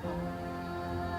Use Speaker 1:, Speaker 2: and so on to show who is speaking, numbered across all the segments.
Speaker 1: Ha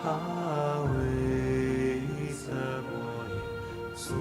Speaker 1: Exposition.
Speaker 2: 「そ」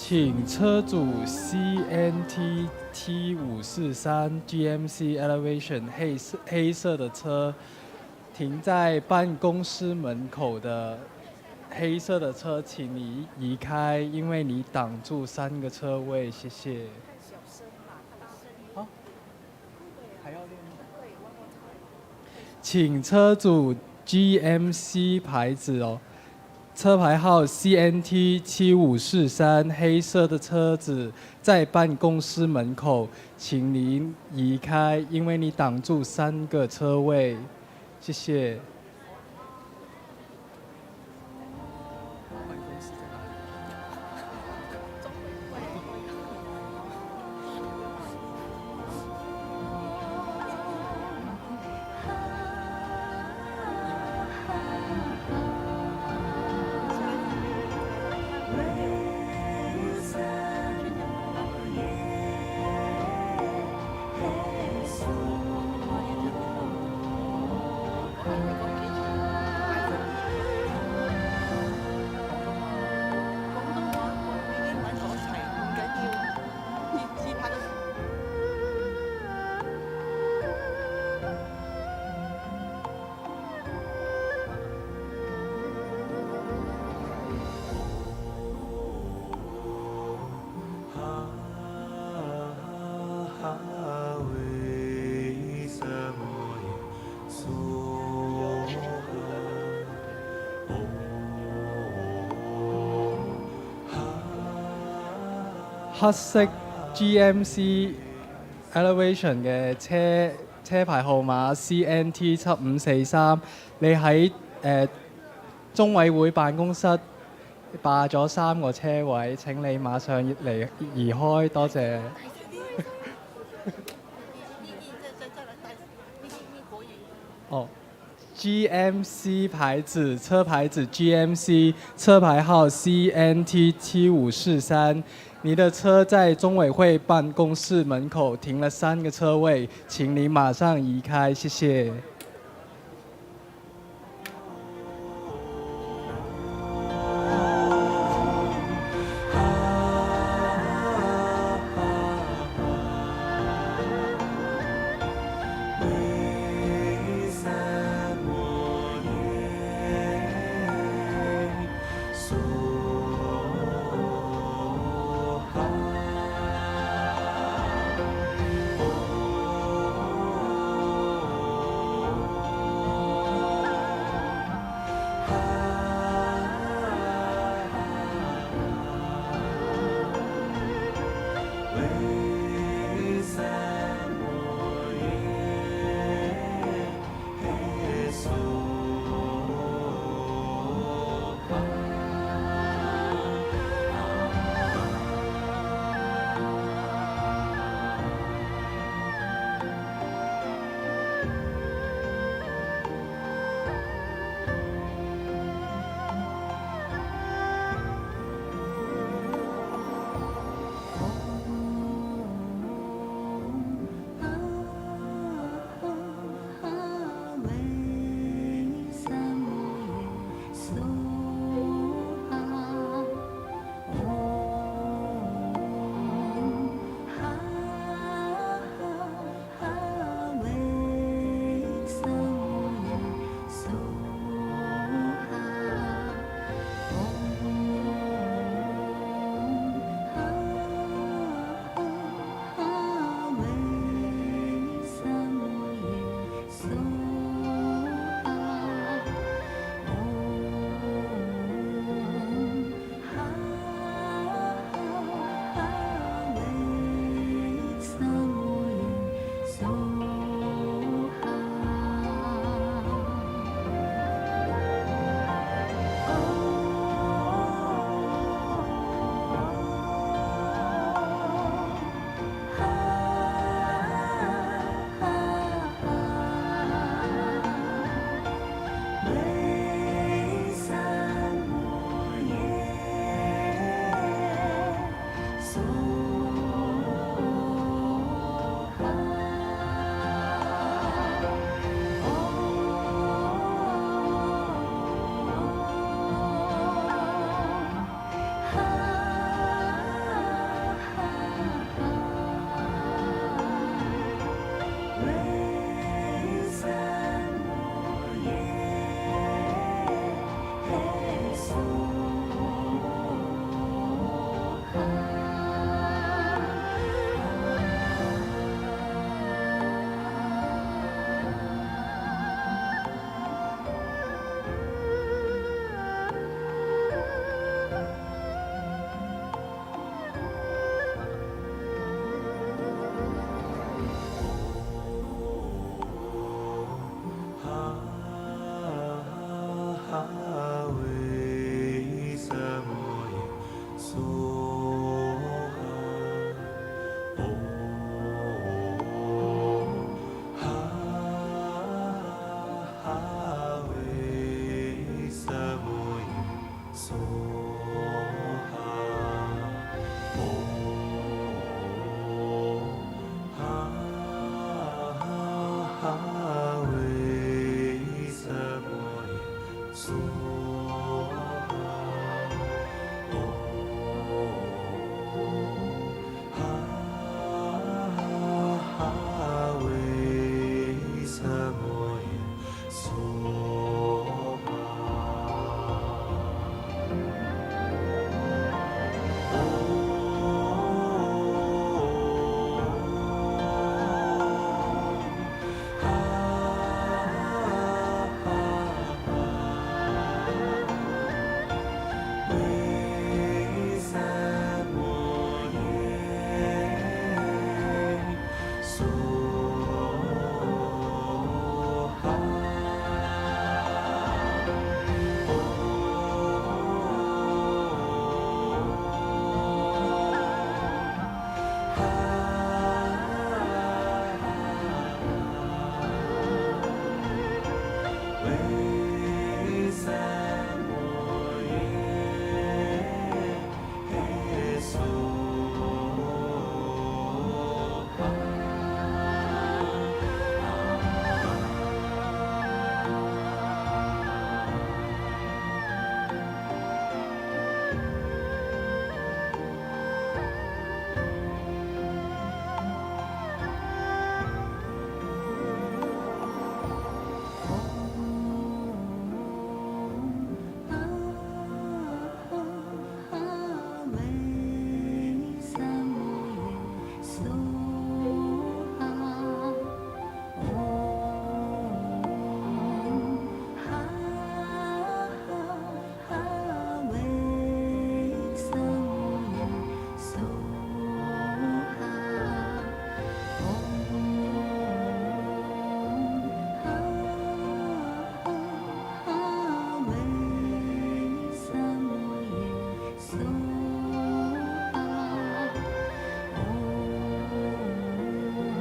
Speaker 1: 请车主 CNT T543 GMC Elevation 黑色的车停在办公室门口的黑色的车，请你移开，因为你挡住3个车位，谢谢。好，还要练。请车主 GMC 牌子哦。车牌号 CNT 7543，黑色的车子在办公室门口，请您移开，因为你挡住3个车位，谢谢。黑色 GMC Elevation 嘅車牌號碼 CNT 7543，你喺中委會辦公室霸咗3個車位，請你馬上嚟移開，多謝。哦。GMC 牌子，车牌子 GMC， 车牌号 CNT T543。你的车在中委会办公室门口停了3个车位，请你马上移开，谢谢。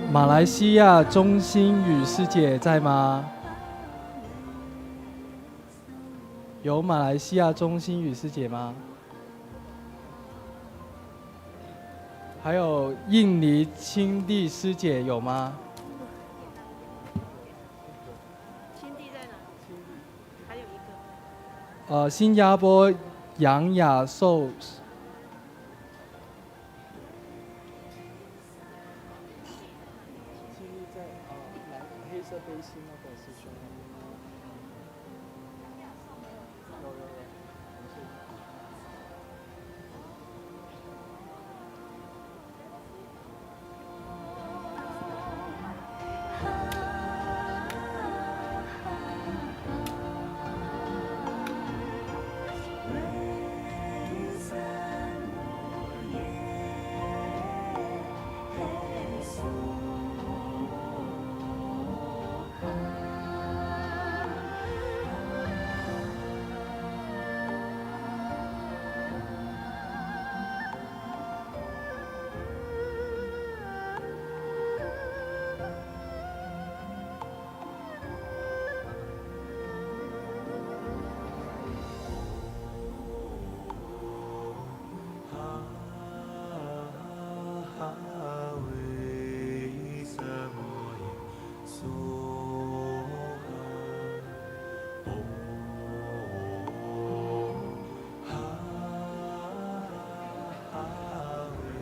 Speaker 1: 马来西亚中心语师姐在吗？有马来西亚中心语师姐吗？还有印尼青地师姐有吗？
Speaker 2: 青地在哪？还有一个。
Speaker 1: 新加坡杨雅寿。黑色背心那个师兄。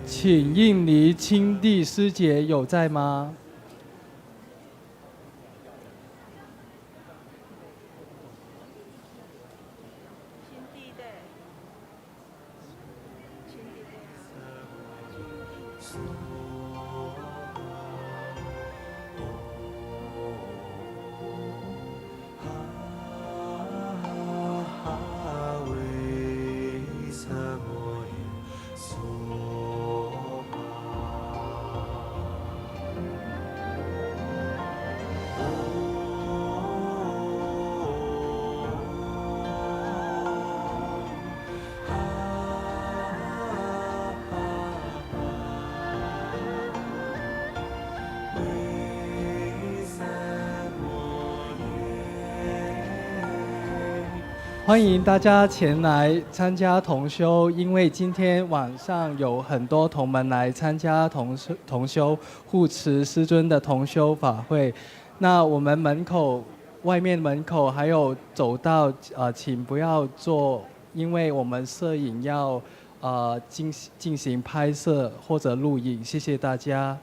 Speaker 1: 请印尼青地师姐有在吗？
Speaker 2: 青地的，青地的。
Speaker 1: 欢迎大家前来参加同修，因为今天晚上有很多同门来参加同修护持师尊的同修法会。那我们外面门口还有走道，请不要坐，因为我们摄影要进行拍摄或者录影，谢谢大家。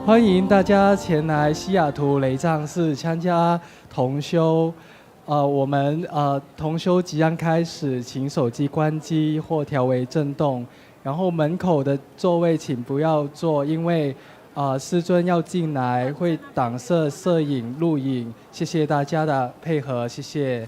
Speaker 1: 欢迎大家前来西雅图雷藏寺参加同修。我们同修即将开始，请手机关机或调为震动。然后门口的座位请不要坐，因为师尊要进来，会挡摄摄影录影，谢谢大家的配合，谢谢。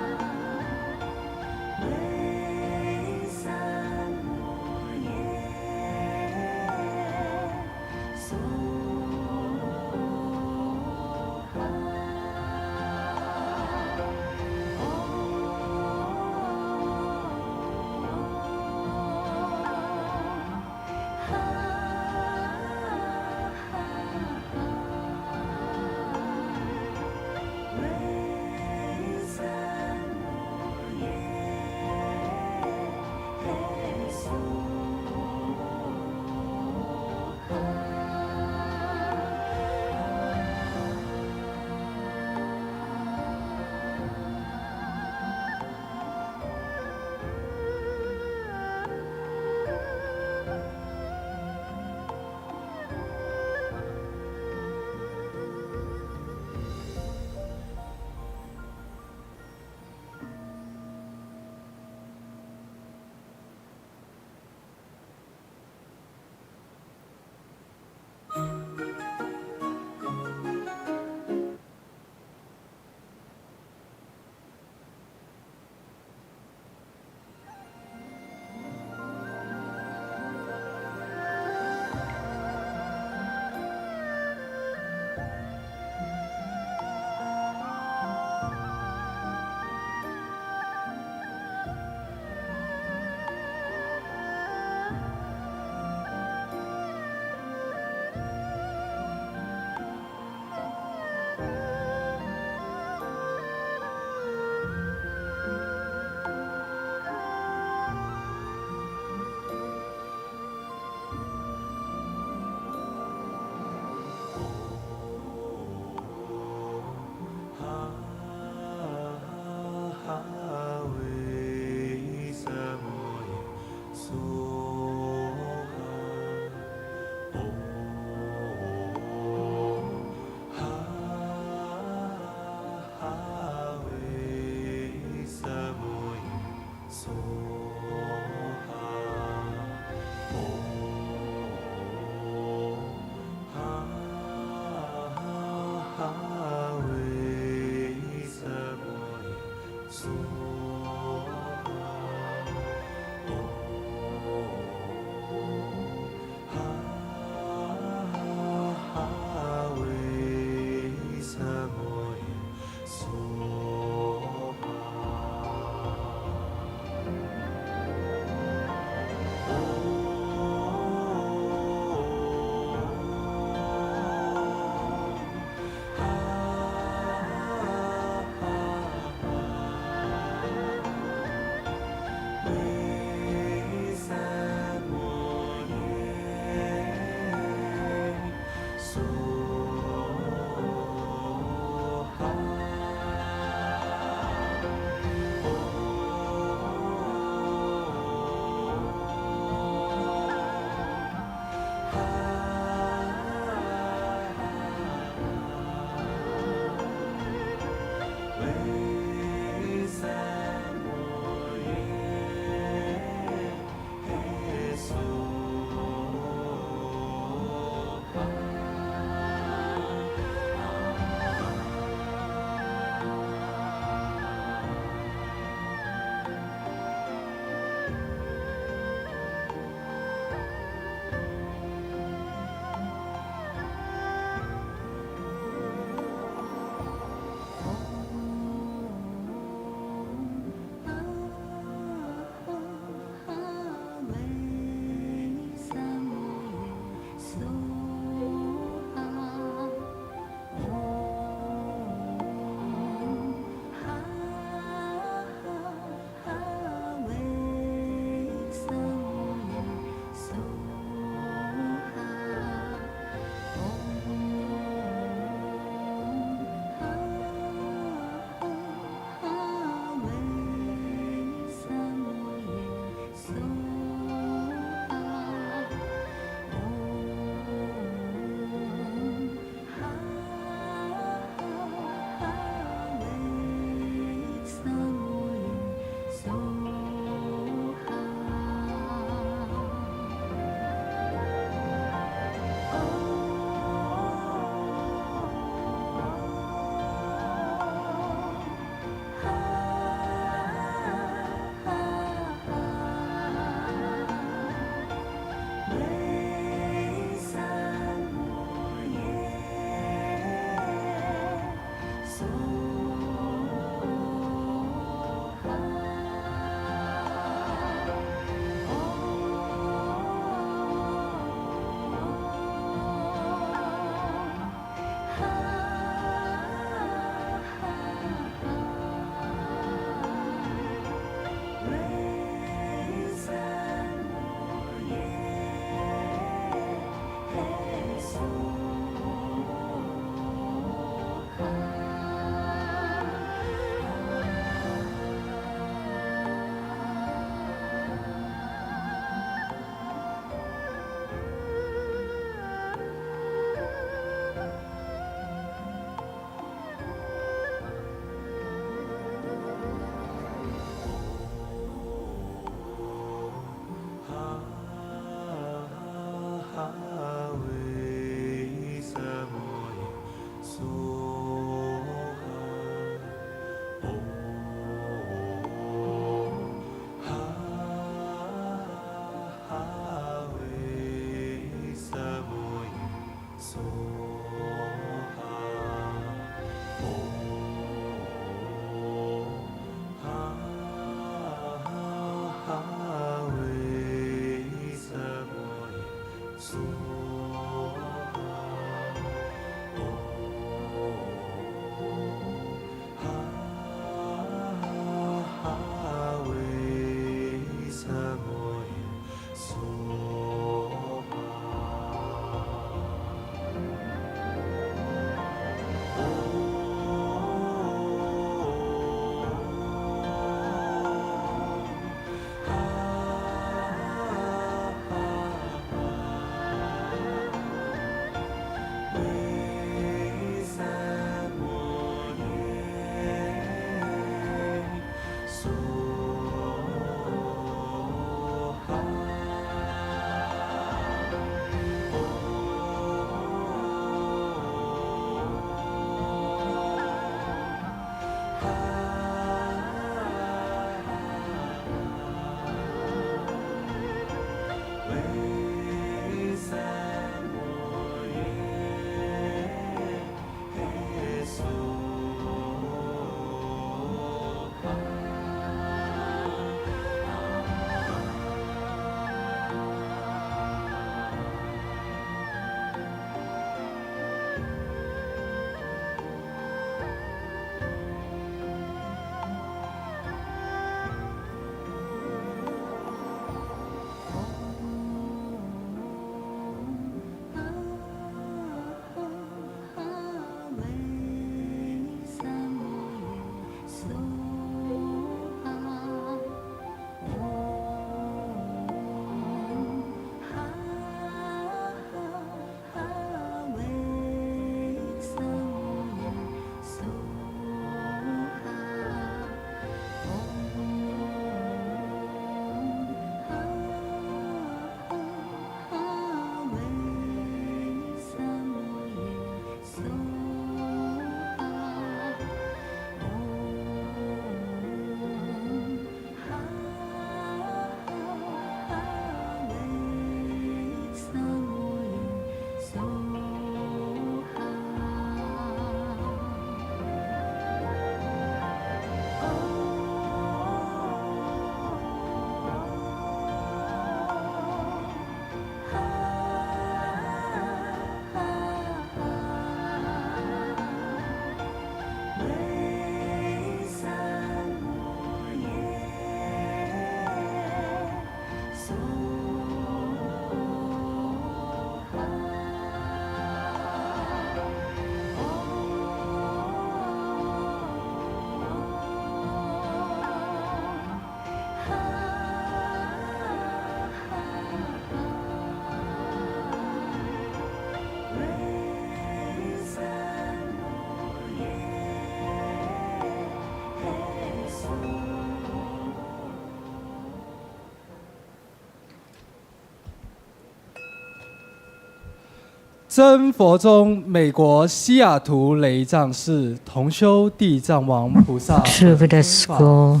Speaker 1: 真佛宗美国西雅图雷藏寺同修地藏王菩萨
Speaker 3: True Buddha School,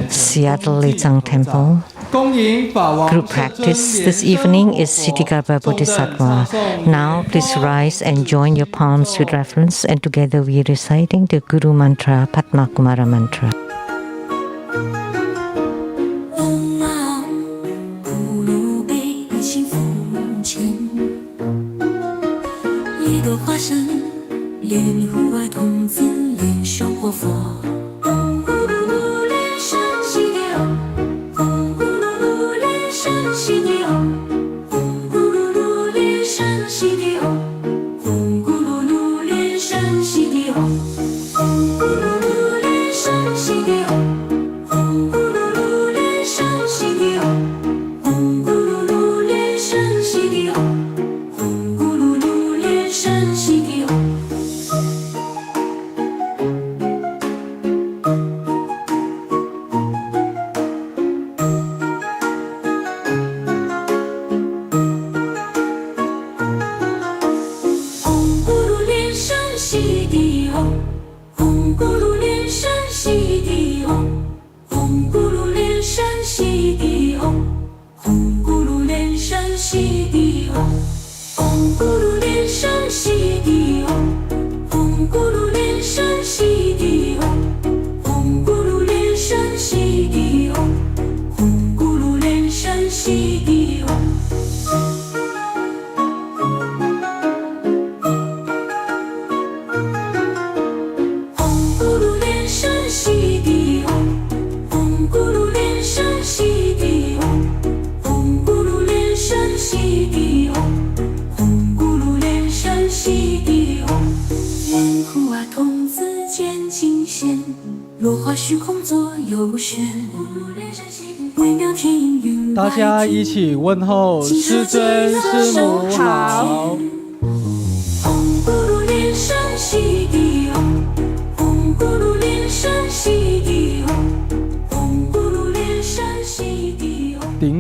Speaker 3: Seattle Lizang Temple. Group practice this evening is Ksitigarbha Bodhisattva. Now please rise and join your palms with reverence, and together we are reciting the Guru Mantra, Padma Kumara Mantra.
Speaker 1: 大家一起问候师尊师母好。
Speaker 4: 嗡咕噜连声悉地唵，嗡咕噜连声悉地唵。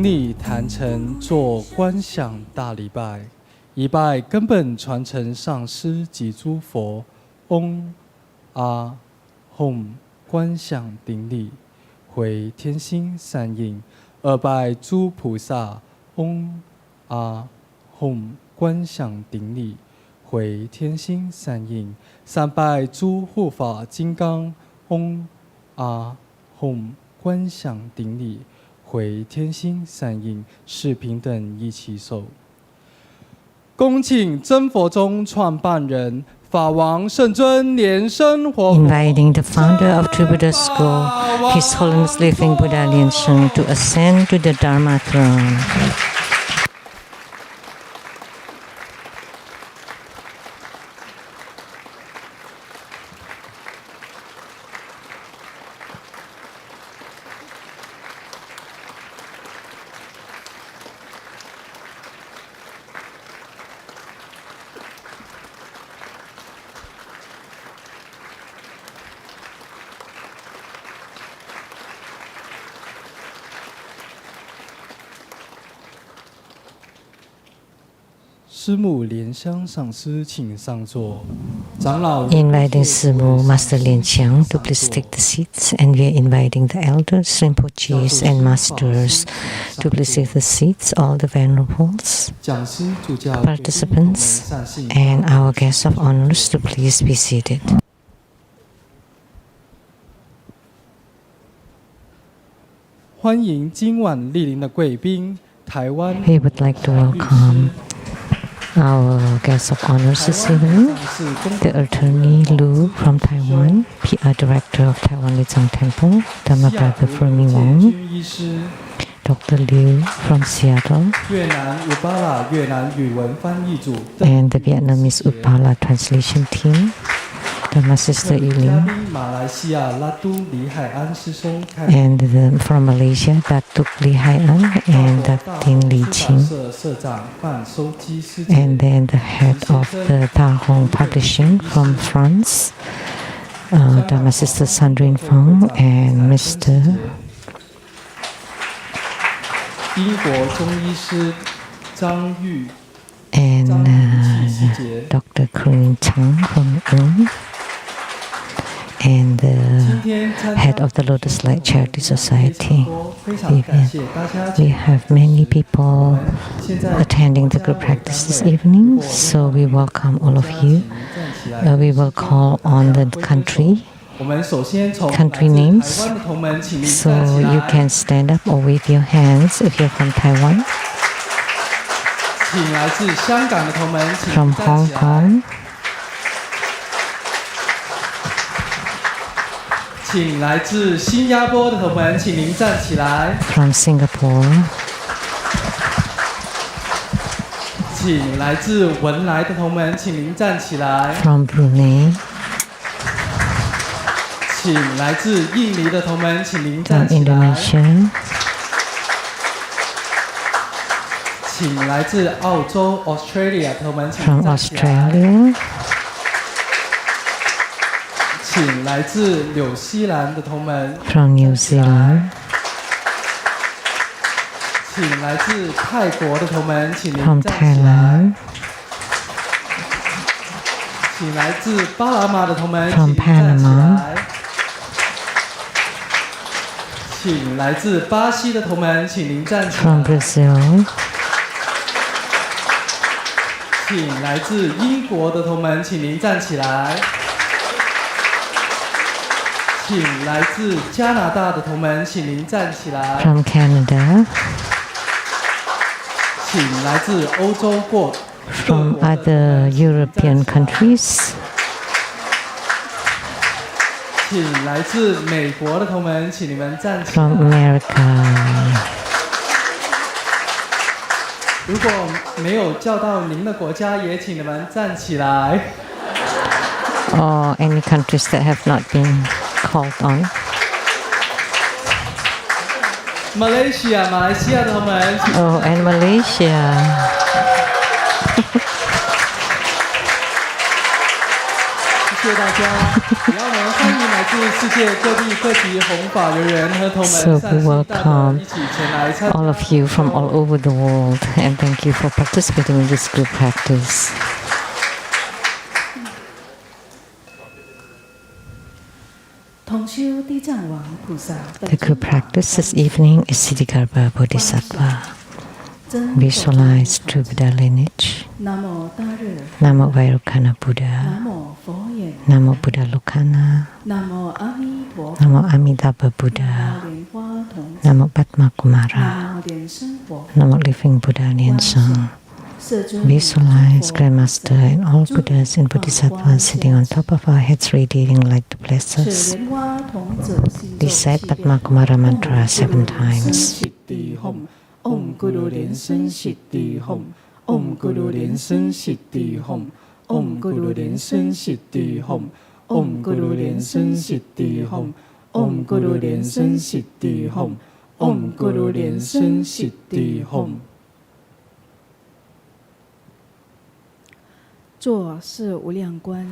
Speaker 1: 礼坛城做观想大礼拜，一拜根本传承上师及诸佛，嗡阿吽观想顶礼，回天心善应；二拜诸菩萨，嗡阿吽观想顶礼，回天心善应；三拜诸护法金刚，嗡阿吽观想顶礼，回天心善应，是平等一起手。恭请真佛宗创办人法王圣尊莲生活佛
Speaker 3: Inviting the founder of True Buddha School, His Holiness Living Buddha Lian Sheng, to ascend to the Dharma throne.
Speaker 1: 师母莲香上师，请上座。长老
Speaker 3: Inviting Simu Master Lian Sheng to please take the seats, and we are inviting the elders, Rinpoches, and masters to please take the seats, all the venerables,
Speaker 1: 讲师主教
Speaker 3: participants, and our guests of honors to please be seated.
Speaker 1: 欢迎今晚莅临的贵宾，台湾
Speaker 3: We would like to welcome our guest of honors this evening, the attorney Lu from Taiwan, PR Director of Taiwan Lizang Temple, Dharma Brother Fumi Wong, Dr. Liu from Seattle,
Speaker 1: 越南U.S.A 越南语文翻译组
Speaker 3: and the Vietnamese U.S.A translation team, Dharma Sister Ling,
Speaker 1: 马来西亚拉都李海安师兄
Speaker 3: and from Malaysia, Datuk Li Hai An and Datin Li Ching,
Speaker 1: 社长范收基师
Speaker 3: and then the head of the Tahong Publishing from France, Dharma Sister Sandrine Fong, and Mr.
Speaker 1: 英国中医师张玉
Speaker 3: and Dr. Kring Chang from Ling, and the head of the Lotus Light Charity Society. We have many people attending the group practice this evening, so we welcome all of you. We will call on the country names, so you can stand up or wave your hands if you're from Taiwan, from Hong Kong,
Speaker 1: 请来自新加坡的同门，请您站起来。
Speaker 3: from Singapore,
Speaker 1: 请来自文莱的同门，请您站起来。
Speaker 3: from Brunei,
Speaker 1: 请来自印尼的同门，请您
Speaker 3: from
Speaker 1: 站起来。
Speaker 3: Indonesia,
Speaker 1: 请来自澳洲 Australia 的同门，请您
Speaker 3: from
Speaker 1: 站起来。
Speaker 3: Australia,
Speaker 1: 请来自纽西兰的同门，
Speaker 3: from New Zealand,
Speaker 1: 请来自泰国的同门，请您
Speaker 3: from
Speaker 1: 站起来。
Speaker 3: Thailand,
Speaker 1: 请来自巴拿马的同门，请
Speaker 3: from
Speaker 1: 您站起
Speaker 3: Panama,
Speaker 1: 来。请来自巴西的同门，请您站起
Speaker 3: from
Speaker 1: 来。
Speaker 3: Brazil,
Speaker 1: 请来自英国的同门，请您站起来。请来自加拿大的同门，请您站起来。
Speaker 3: from Canada,
Speaker 1: 请来自欧洲各
Speaker 3: from
Speaker 1: 国的同
Speaker 3: other
Speaker 1: 门，请您站
Speaker 3: European
Speaker 1: 起来。
Speaker 3: countries,
Speaker 1: 请来自美国的同门，请你们站起
Speaker 3: from
Speaker 1: 来。
Speaker 3: America.
Speaker 1: 如果没有叫到您的国家，也请你们站起来。
Speaker 3: Or any countries that have not been called on.
Speaker 1: 马来西亚的同门，请
Speaker 3: Oh, and Malaysia.
Speaker 1: 谢大家。也要呢欢迎来自世界各地各级弘法人员和同门
Speaker 3: So
Speaker 1: 善
Speaker 3: we
Speaker 1: 心大德
Speaker 3: welcome
Speaker 1: 一起前来参加
Speaker 3: all of you from all over the world, and thank you for participating in this group practice.
Speaker 4: 同修地藏王菩萨
Speaker 3: The group practice this evening is Ksitigarbha Bodhisattva. Visualize true Buddha lineage.
Speaker 4: 南无大日
Speaker 3: Namo Vairocana
Speaker 4: 南
Speaker 3: Buddha.
Speaker 4: 无佛言
Speaker 3: Namo Buddha Lokana.
Speaker 4: 南无阿弥陀佛
Speaker 3: Namo Amitabha
Speaker 4: 南
Speaker 3: Buddha.
Speaker 4: 无莲花童子
Speaker 3: Namo Padma
Speaker 4: 南
Speaker 3: Kumara.
Speaker 4: 无莲生活
Speaker 3: Namo Living Buddha Lian Sheng.
Speaker 4: 世尊
Speaker 3: Visualize Grandmaster and all Buddhas and Bodhisattvas sitting on top of our heads, radiating light to bless
Speaker 4: 此
Speaker 3: us.
Speaker 4: 莲花童子心中
Speaker 3: Recite
Speaker 4: 祈
Speaker 3: Padma
Speaker 4: 愿
Speaker 3: Kumara mantra 7 times.
Speaker 1: Siddhi Hum Om Guru Lian Sheng Siddhi Hum Om Guru Lian Sheng Siddhi Hum Om Guru Lian Sheng Siddhi Hum Om Guru Lian Sheng Siddhi Hum Om Guru Lian Sheng Siddhi Hum Om Guru Lian Sheng Siddhi Hum
Speaker 4: 作是无量观，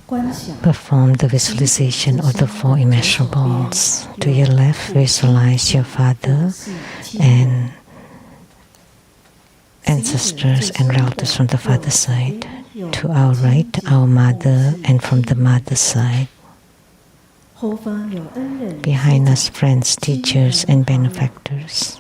Speaker 4: 观想
Speaker 3: Perform the visualization of the four immeasurables. To your left, visualize your father and ancestors and relatives from the father's side. To our right, our mother, and from the mother's side.
Speaker 4: 后方有恩人
Speaker 3: Behind us, friends, teachers, and benefactors.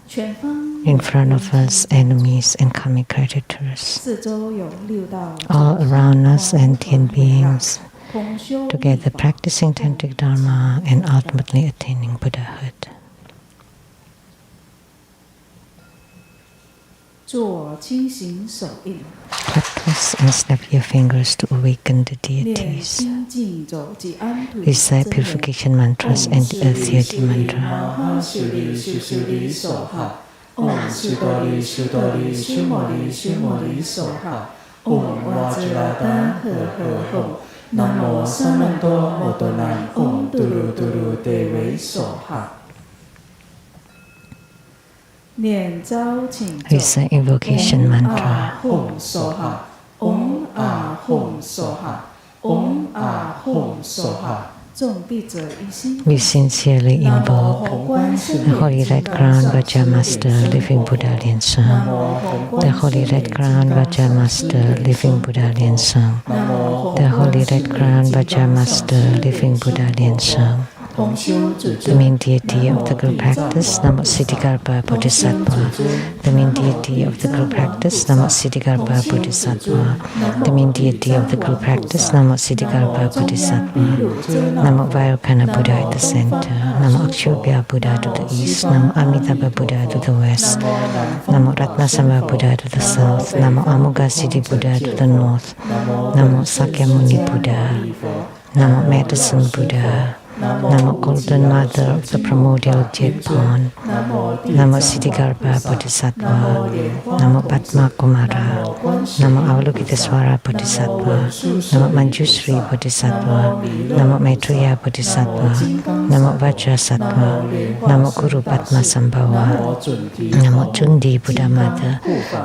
Speaker 4: 前方
Speaker 3: In front of us, enemies and karmic creditors.
Speaker 4: 四周有六道
Speaker 3: All around us, sentient beings.
Speaker 4: 同修
Speaker 3: Together practicing tantric dharma and ultimately attaining Buddhahood.
Speaker 4: 做轻行手印，
Speaker 3: Practice and snap your fingers to awaken the
Speaker 4: 念
Speaker 3: deities.
Speaker 4: 心净走及安土
Speaker 3: Recite purification mantras and the earth deity mantra.
Speaker 4: 哈修利修修利手哈，唵修多利修多利修摩利修摩利手哈，唵哇吉拉达呵呵吽，南无萨曼多摩多南，唵嘟噜嘟噜得为手哈。念招请咒
Speaker 3: Recite invocation mantra.
Speaker 4: 吽手哈，唵啊吽手哈，唵啊吽手哈。众弟子一心。
Speaker 3: We sincerely invoke the Holy Red Crown Vajramaster, Living Buddha Lian Sheng. The Holy Red Crown Vajramaster, Living Buddha Lian Sheng. The Holy Red Crown Vajramaster, Living Buddha Lian Sheng. The main deity of the group practice, Namo Ksitigarbha Bodhisattva. The main deity of the group practice, Namo Ksitigarbha Bodhisattva. The main deity of the group practice, Namo Ksitigarbha Bodhisattva. Namo Vairocana Buddha at the center. Namo Akshobhya Buddha to the east. Namo Amitabha Buddha to the west. Namo Ratnasambhava Buddha to the south. Namo Amoghasiddhi Buddha to the north. Namo Sakyamuni Buddha. Namo Medicine Buddha. Namo Golden Mother of the Primordial Jade Pond. Namo Ksitigarbha Bodhisattva. Namo Padma Kumara. Namo Avalokitesvara Bodhisattva. Namo Manjushri Bodhisattva. Namo Maitreya Bodhisattva. Namo Vajrasattva. Namo Guru Padma Sambhava. Namo Chundi Buddha Mother.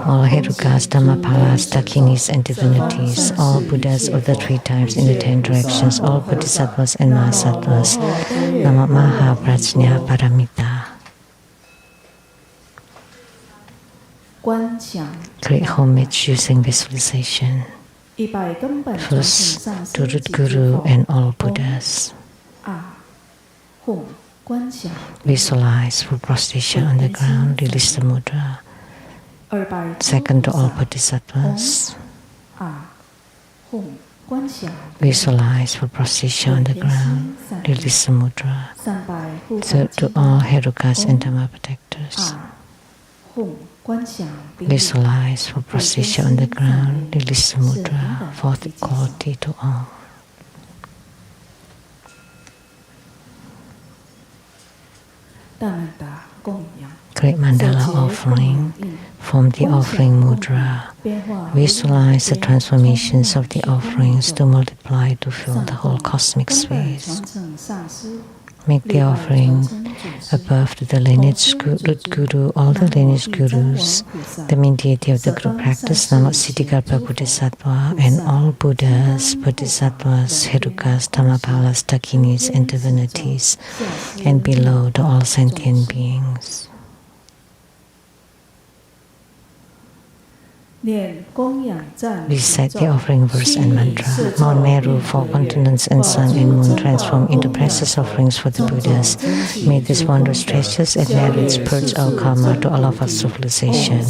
Speaker 3: All Herukas, Dhammapalas, Dakinis and divinities. All Buddhas of the three types in the 10 directions. All Bodhisattvas and Mahasattvas. Namo Maha Prajna Paramita.
Speaker 4: 观想
Speaker 3: Great homage using visualization.
Speaker 4: 一百根本传承
Speaker 3: First,
Speaker 4: 上
Speaker 3: to
Speaker 4: 师
Speaker 3: root Guru and all Buddhas.
Speaker 4: 啊吽观想
Speaker 3: Visualize for prostration on the ground, release the mudra.
Speaker 4: 200
Speaker 3: Second, to all Bodhisattvas.
Speaker 4: 啊吽观想
Speaker 3: Visualize for prostration on the ground, release the mudra.
Speaker 4: 300护法
Speaker 3: Third, to all Herukas and Dhamma protectors.
Speaker 4: 啊吽观想
Speaker 3: Visualize for prostration on the ground, release the mudra. Fourth, equality to all.
Speaker 4: 大曼达供养
Speaker 3: Great mandala offering. Form the offering mudra. Visualize the transformations of the offerings to multiply to fill the whole cosmic space.
Speaker 4: 传承上师
Speaker 3: Make the offering above to the lineage root guru, all the lineage gurus, the main deity of the group practice, Namo Ksitigarbha Bodhisattva, and all Buddhas, Bodhisattvas, Herukas, Dhammapalas, Dakinis, and divinities, and below to all sentient beings. Recite the offering verse and mantra. Mount Meru, 4 continents, and sun and moon transform into precious offerings for the Buddhas. May this wondrous treasures and merits purge our karma to all of our civilization.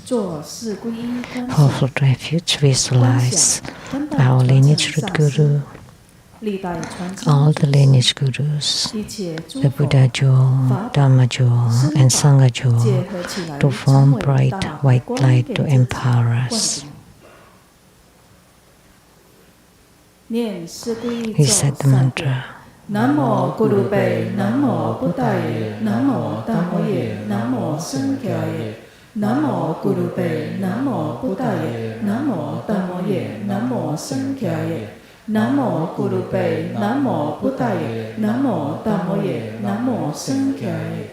Speaker 3: Fourfold refuge, visualize our lineage root guru, all the lineage gurus, the Buddha jewel, Dharma jewel, and Sangha jewel, to form bright white light to empower us. Recite the mantra.
Speaker 4: Namo Gurube, Namo Buddhaye, Namo Dhammoye, Namo Sheng-yen. Namo Gurube, Namo Buddhaye, Namo Dhammoye, Namo Sheng-yen. Namo Gurube, Namo Buddhaye, Namo Dhammoye, Namo Sheng-yen.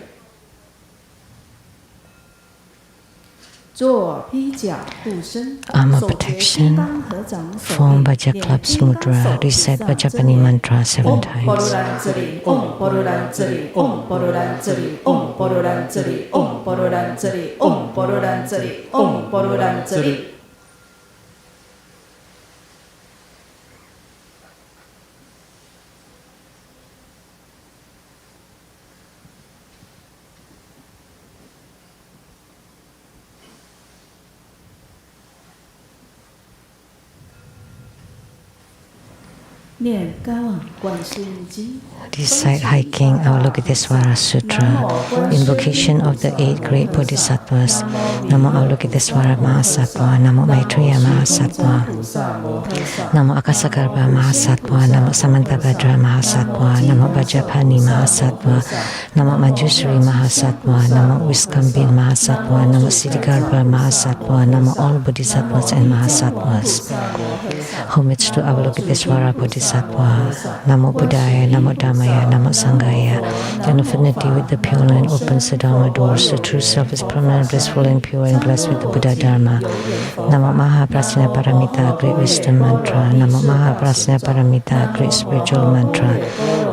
Speaker 3: Armor protection. Form Vajaklap's mudra. Recite Vajapani mantra 7 times.
Speaker 4: Om Boruranjali, Om Boruranjali, Om Boruranjali, Om Boruranjali, Om Boruranjali, Om Boruranjali.
Speaker 3: Recite Hiking Avalokitesvara Sutra. Invocation of the 8 great Bodhisattvas. Namo Avalokitesvara Mahasattva, Namo Maitreya Mahasattva, Namo Akasagarbha Mahasattva, Namo Samantabhadra Mahasattva, Namo Vajapani Mahasattva, Namo Manjushri Mahasattva, Namo Viskambin Mahasattva, Namo Ksitigarbha Mahasattva, Namo all Bodhisattvas and Mahasattvas. Homage to Avalokitesvara Bodhisattva. Namo Buddhaya, Namo Dhammaya, Namo Sanghaya. An affinity with the Pure Line opens the Dharma doors. The true self is permanent, blissful, and pure, and blessed with the Buddhadharma. Namo Mahaprasna Paramita, great wisdom mantra. Namo Mahaprasna Paramita, great spiritual mantra.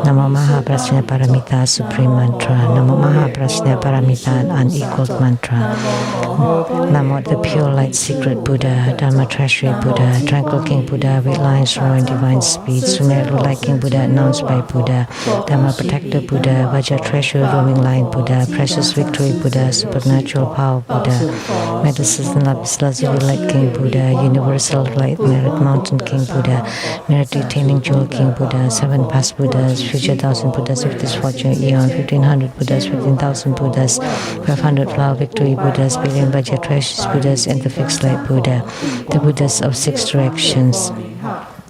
Speaker 3: Namo Mahaprasna Paramita, supreme mantra. Namo Mahaprasna Paramita, unequaled mantra. Namo the pure light, secret Buddha, Dharma treasury Buddha, tranquil King Buddha, with lines roaring divine speed, Sumeru like King Buddha, announced by Buddha, Dharma protector Buddha, Vajra treasure, roaming lion Buddha, precious victory Buddha, supernatural power Buddha, medicine lapis lazuli light King Buddha, universal light merit mountain King Buddha, merit retaining jewel King Buddha, 7 past Buddhas, future 1,000 Buddhas of this fortune eon, 1,500 Buddhas, 15,000 Buddhas, 500 flower victory Buddhas, billion Vajra treasures Buddhas, and the fixed light Buddha, the Buddhas of 6 directions.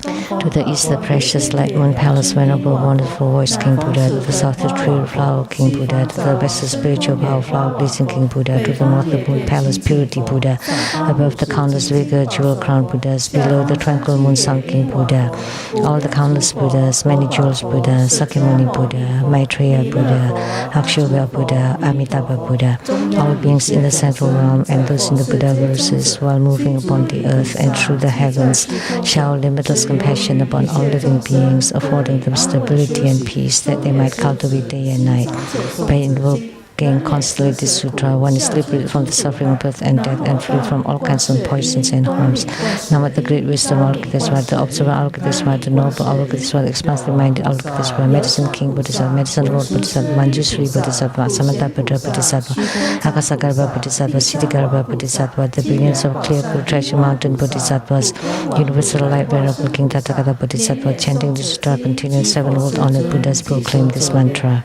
Speaker 3: To the east, the precious light moon palace, venerable, wonderful voice King Buddha. To the south, the true flower King Buddha. To the west, the spiritual power flower pleasing King Buddha. To the north, the moon palace purity Buddha. Above, the countless vigor jewel crown Buddhas. Below, the tranquil moon sun King Buddha. All the countless Buddhas, many jewels Buddha, Sakyamuni Buddha, Maitreya Buddha, Akshobhya Buddha, Amitabha Buddha. All beings in the central realm and those in the Buddha verses, while moving upon the earth and through the heavens, shower limitless compassion upon all living beings, affording them stability and peace that they might cultivate day and night. By invoking constellated sutra, one is liberated from the suffering of birth and death and freed from all kinds of poisons and harms. Namo the great wisdom Avalokitesvara, the observer Avalokitesvara, the noble Avalokitesvara, the expansive minded Avalokitesvara, medicine King Bodhisattva, medicine Lord Bodhisattva, Manjushri Bodhisattva, Samantabhadra Bodhisattva, Akasagarbha Bodhisattva, Ksitigarbha Bodhisattva, the brilliance of clear cool treasure mountain Bodhisattvas, universal light venerable King Tathagata Bodhisattva, chanting the sutra continuing 7 world honored Buddhas proclaim this mantra.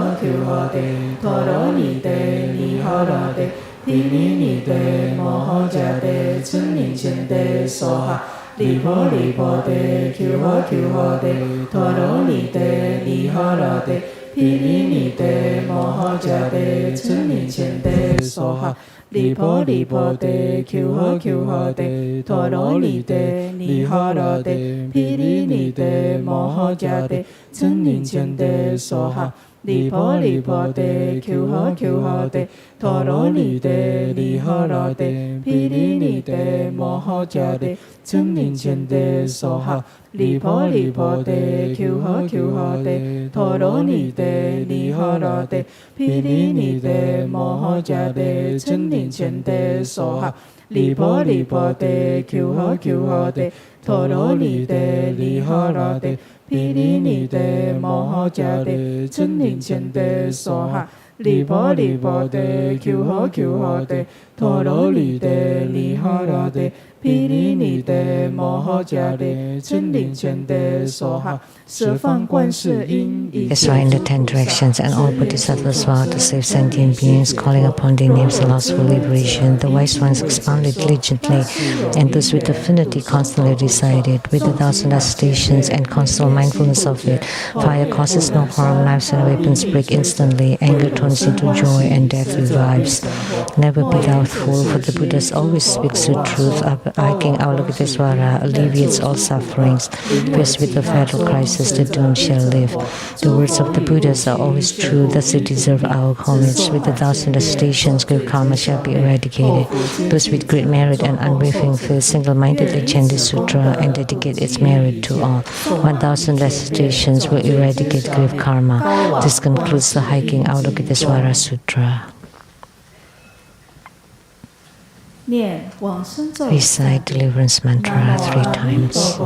Speaker 4: Kyuhade, Toronide, Niharade, Tininide, Mohojade, Chunninchende, Soha, Libo de, Kyuhade, Toronide, Niharade, 毗梨尼得摩诃迦得真灵前得娑哈离婆离婆得 Q 呵 Q 呵得陀罗尼得尼哈罗得毗梨尼得摩诃迦得真灵前得娑哈离婆离婆得 Q 呵 Q 呵得陀罗尼得尼哈罗得毗梨尼得摩诃迦得真灵前得娑哈离婆离婆得 Q 呵 Q 呵得陀罗尼得尼哈罗得毗梨尼得摩诃迦得真灵前得娑哈离婆离婆得 Q 呵 Q 呵得陀罗尼得尼哈罗得毗梨尼得摩诃迦得真灵前得娑哈离婆离婆得 Q 呵 Q 呵得陀罗尼得尼哈罗得毗梨尼得摩诃迦得真灵前得娑哈十方观世音一
Speaker 3: That's why in the 10 directions and all Bodhisattvas vow to save sentient beings, calling upon their names allows for liberation. The wise ones expound it diligently, and those with affinity constantly recite it. With 1,000 recitations and constant mindfulness of it, fire causes no harm, knives and weapons break instantly, anger turns into joy, and death revives. Never be doubtful, for the Buddha always speaks the truth. King Avalokitesvara alleviates all sufferings. Faced with the fatal crisis, the doomed shall live. The words of the Buddhas are always true, thus they deserve our homage. With 1,000 recitations, grave karma shall be eradicated. Those with great merit and unwavering faith single-mindedly chant this sutra and dedicate its merit to all. 1,000 recitations will eradicate grave karma. This concludes the High King Avalokitesvara Sutra. Recite deliverance mantra 3 times.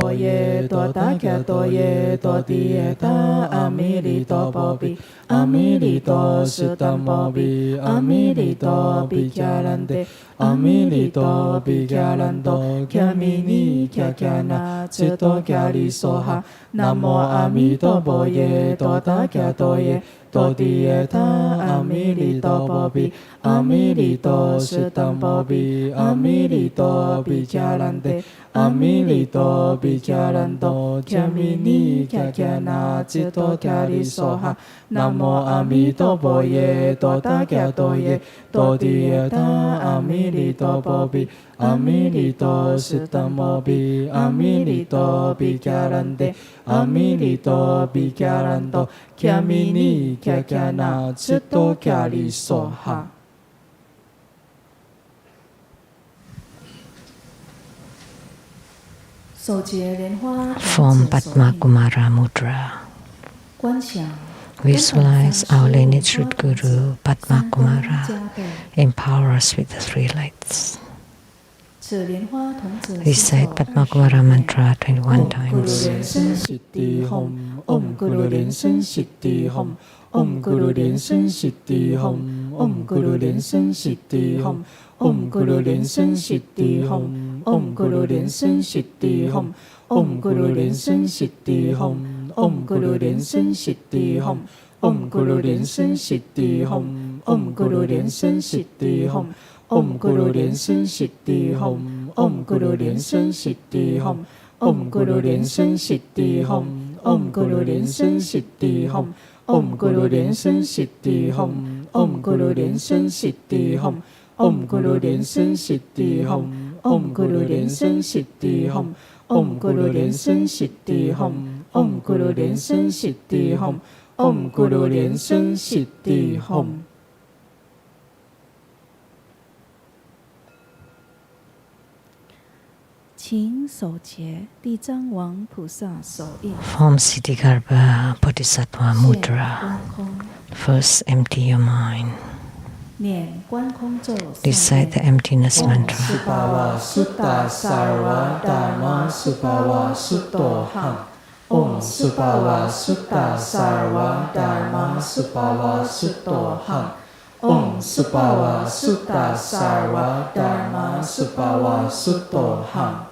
Speaker 4: Amilito Sutamobi, Amilito Bikyanande, Amilito Bikyanando, Kyamini Kyakyana, Chito Kyari Soha, Namo Amito Boye, Tota Kyatoye, Todieta, Amilito Bobi, Amilito Sutambobi, Amilito Bikyanande, Amilito Bikyanando, Kyamini Kyakyana, Chito Kyari Soha, Namo Amito Boye, Tota Kyatoye, Todieta, Amilito Bobi, Amilito Sutamobi, Amilito Bikyanande, Amilito Bikyanando, Kyamini Kyakyana, Chito Kyari Soha.
Speaker 3: Form Padma Kumara Mudra. Visualize our lineage root Guru, Padma Kumara. Empower us with the 3 lights. Recite Padma Kumara mantra 21 times.
Speaker 4: Om Guru Lian Sheng Siddhi Hom, Om Guru Lian Sheng Siddhi Hom, Om Guru Lian Sheng Siddhi Hom, Om Guru Lian Sheng Siddhi Hom, Om Guru Lian Sheng Siddhi Hom, Om Guru Lian Sheng Siddhi Hom, Om Guru Lian Sheng Siddhi Hom, Om Guru Lian Sheng Siddhi Hom, Om Guru Lian Sheng Siddhi Hom, Om Guru Lian Sheng Siddhi Hom, Om Guru Lian Sheng Siddhi Hom, Om Guru Lian Sheng Siddhi Hom, Om Guru Lian Sheng Siddhi Hom, Om Guru Lian Sheng Siddhi Hom, Om Guru Lian Sheng Siddhi Hom, Om Guru Lian Sheng Siddhi Hom, Om Guru Lian Sheng Siddhi Hom, Om Guru Lian Sheng Siddhi Hom, Om Guru Lian Sheng Siddhi Hom, Om Guru Lian Sheng Siddhi Hom.
Speaker 3: Form Ksitigarbha Bodhisattva Mudra. First, empty your mind. Recite the emptiness mantra.
Speaker 4: Subhava Sutta Sarva Dharma Subhava Suttoham. Om Subhava Sutta Sarva Dharma Subhava Suttoham. Om Subhava Sutta Sarva Dharma Subhava Suttoham.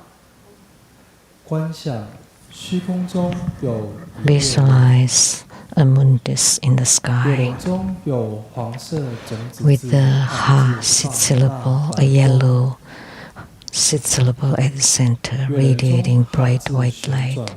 Speaker 4: 观想虚空中有
Speaker 3: Visualize a moon disk in the sky with the ha sit syllable, a yellow sit syllable at the center, radiating bright white light.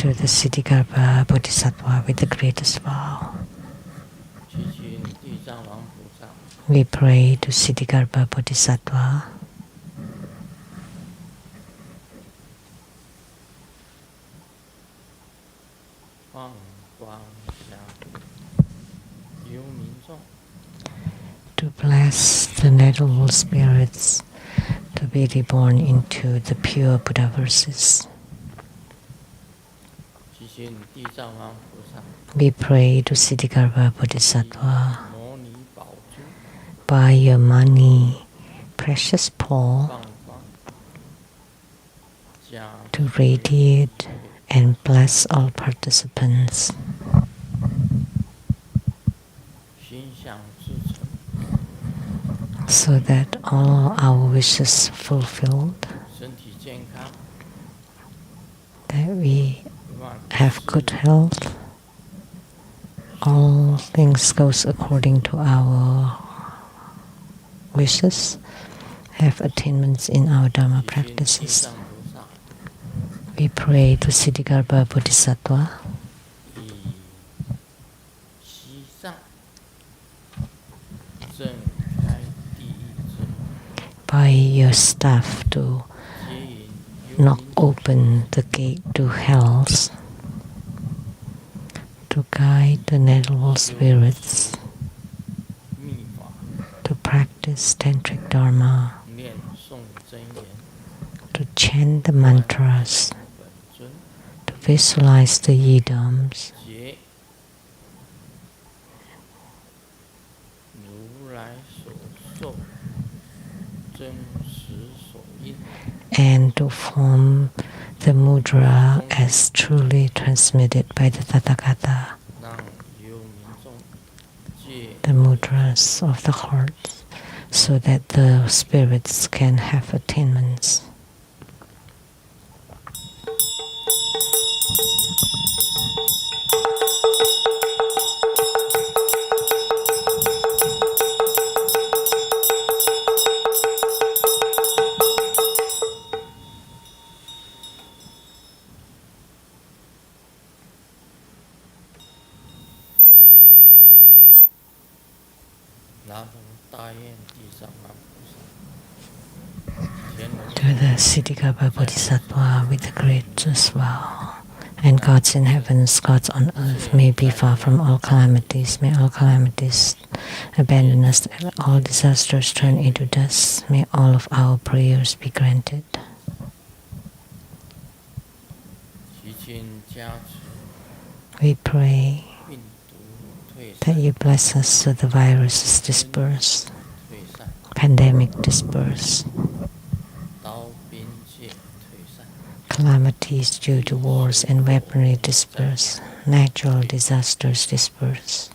Speaker 3: to the Ksitigarbha Bodhisattva with the greatest vow. We pray to Ksitigarbha Bodhisattva. To bless the noble spirits to be reborn into the pure Buddha verses. We pray to Ksitigarbha Bodhisattva by your money, precious pearl, to radiate and bless all participants. So that all our wishes fulfilled, that we have good health, all things goes according to our wishes, have attainments in our Dharma practices. We pray to Ksitigarbha Bodhisattva by your staff to knock open the gate to hells, to guide the noble spirits to practice tantric dharma, to chant the mantras, to visualize the yidams, and to form the mudra as truly transmitted by the Tathagata, the mudras of the heart, so that the spirits can have attainments. To the Ksitigarbha Bodhisattva with the greatest vow, and gods in heavens, gods on earth, may be far from all calamities. May all calamities abandon us, all disasters turn into dust. May all of our prayers be granted. We pray that you bless us so the viruses disperse, pandemic disperse, calamities due to wars and weaponry disperse, natural disasters disperse.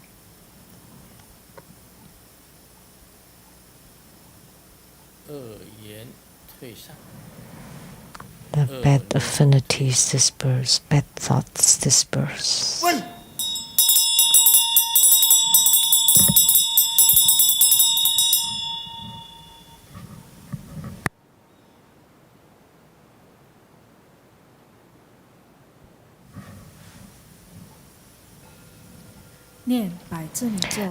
Speaker 3: The bad affinities disperse, bad thoughts disperse.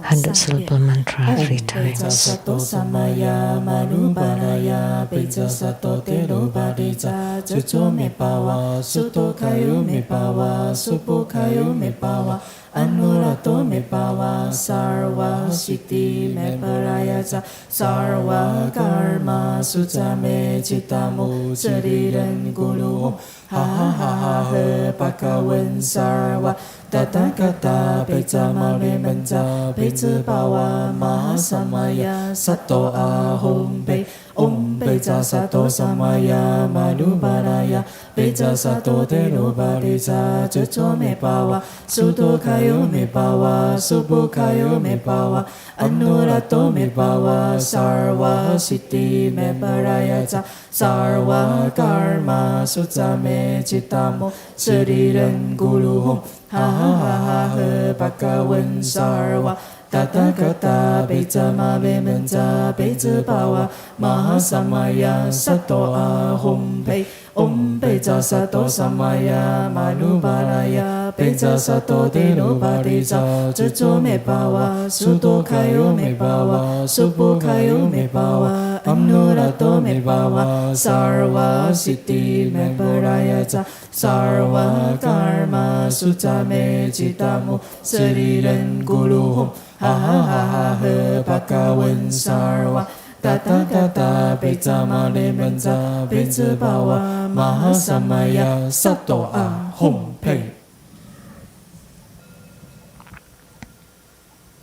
Speaker 3: Hundred syllable mantra every time.
Speaker 4: Beja sato samaya manubanaya beja sato telo badija jojo me pawa suto kayo me pawa supo kayo me pawa anurato me pawa sarva siddhi me parayaja sarva karma sutta me cittamo sariran guru ha ha ha ha he bhagavan sarva Tathagata Beja Male Menja Beja Bawa Mahasamaya Sato Ahom Be Om Beja Sato Samaya Manubaraya Beja Sato Telo Badija Jojo Me Bawa Sudo Kayo Me Bawa Subo Kayo Me Bawa Anurato Me Bawa Sarva Siddhi Me Parayaja Sarva Karma Sutta Me Cittamo Sariran Guru Hom ha ha ha ha he bhagavan sarva Tathagata Beja Male Menja Beja Bawa Mahasamaya Sato Ahom Be Om Peja Sato Samaya Manubalaya Peja Sato Deno Padija Jojo Me Bawa Suto Kayo Me Bawa Supo Kayo Me Bawa Amnurato Me Bawa Sarva Siddhi Me Parayaja Sarva Karma Sutta Me Citamu Sariran Guru Hum Ha ha ha ha ha Bhagavan Sarva Tata tata Peja Male Menza Peja Bawa Mahasamaya Sato A Hum Pei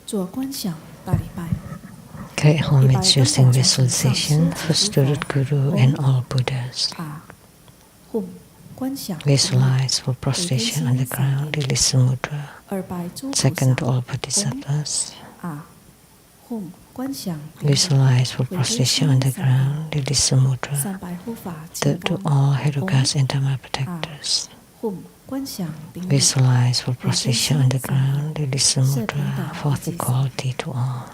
Speaker 4: 做观想大礼拜。
Speaker 3: Great homage using visualization for student Guru and all Buddhas. Visualize for prostration on the ground, release mudra. Second to all Bodhisattvas. Visualize for prostration on the ground, release mudra. Third to all Herukas and Dharma protectors. Visualize for prostration on the ground, release mudra. Fourth equality to all.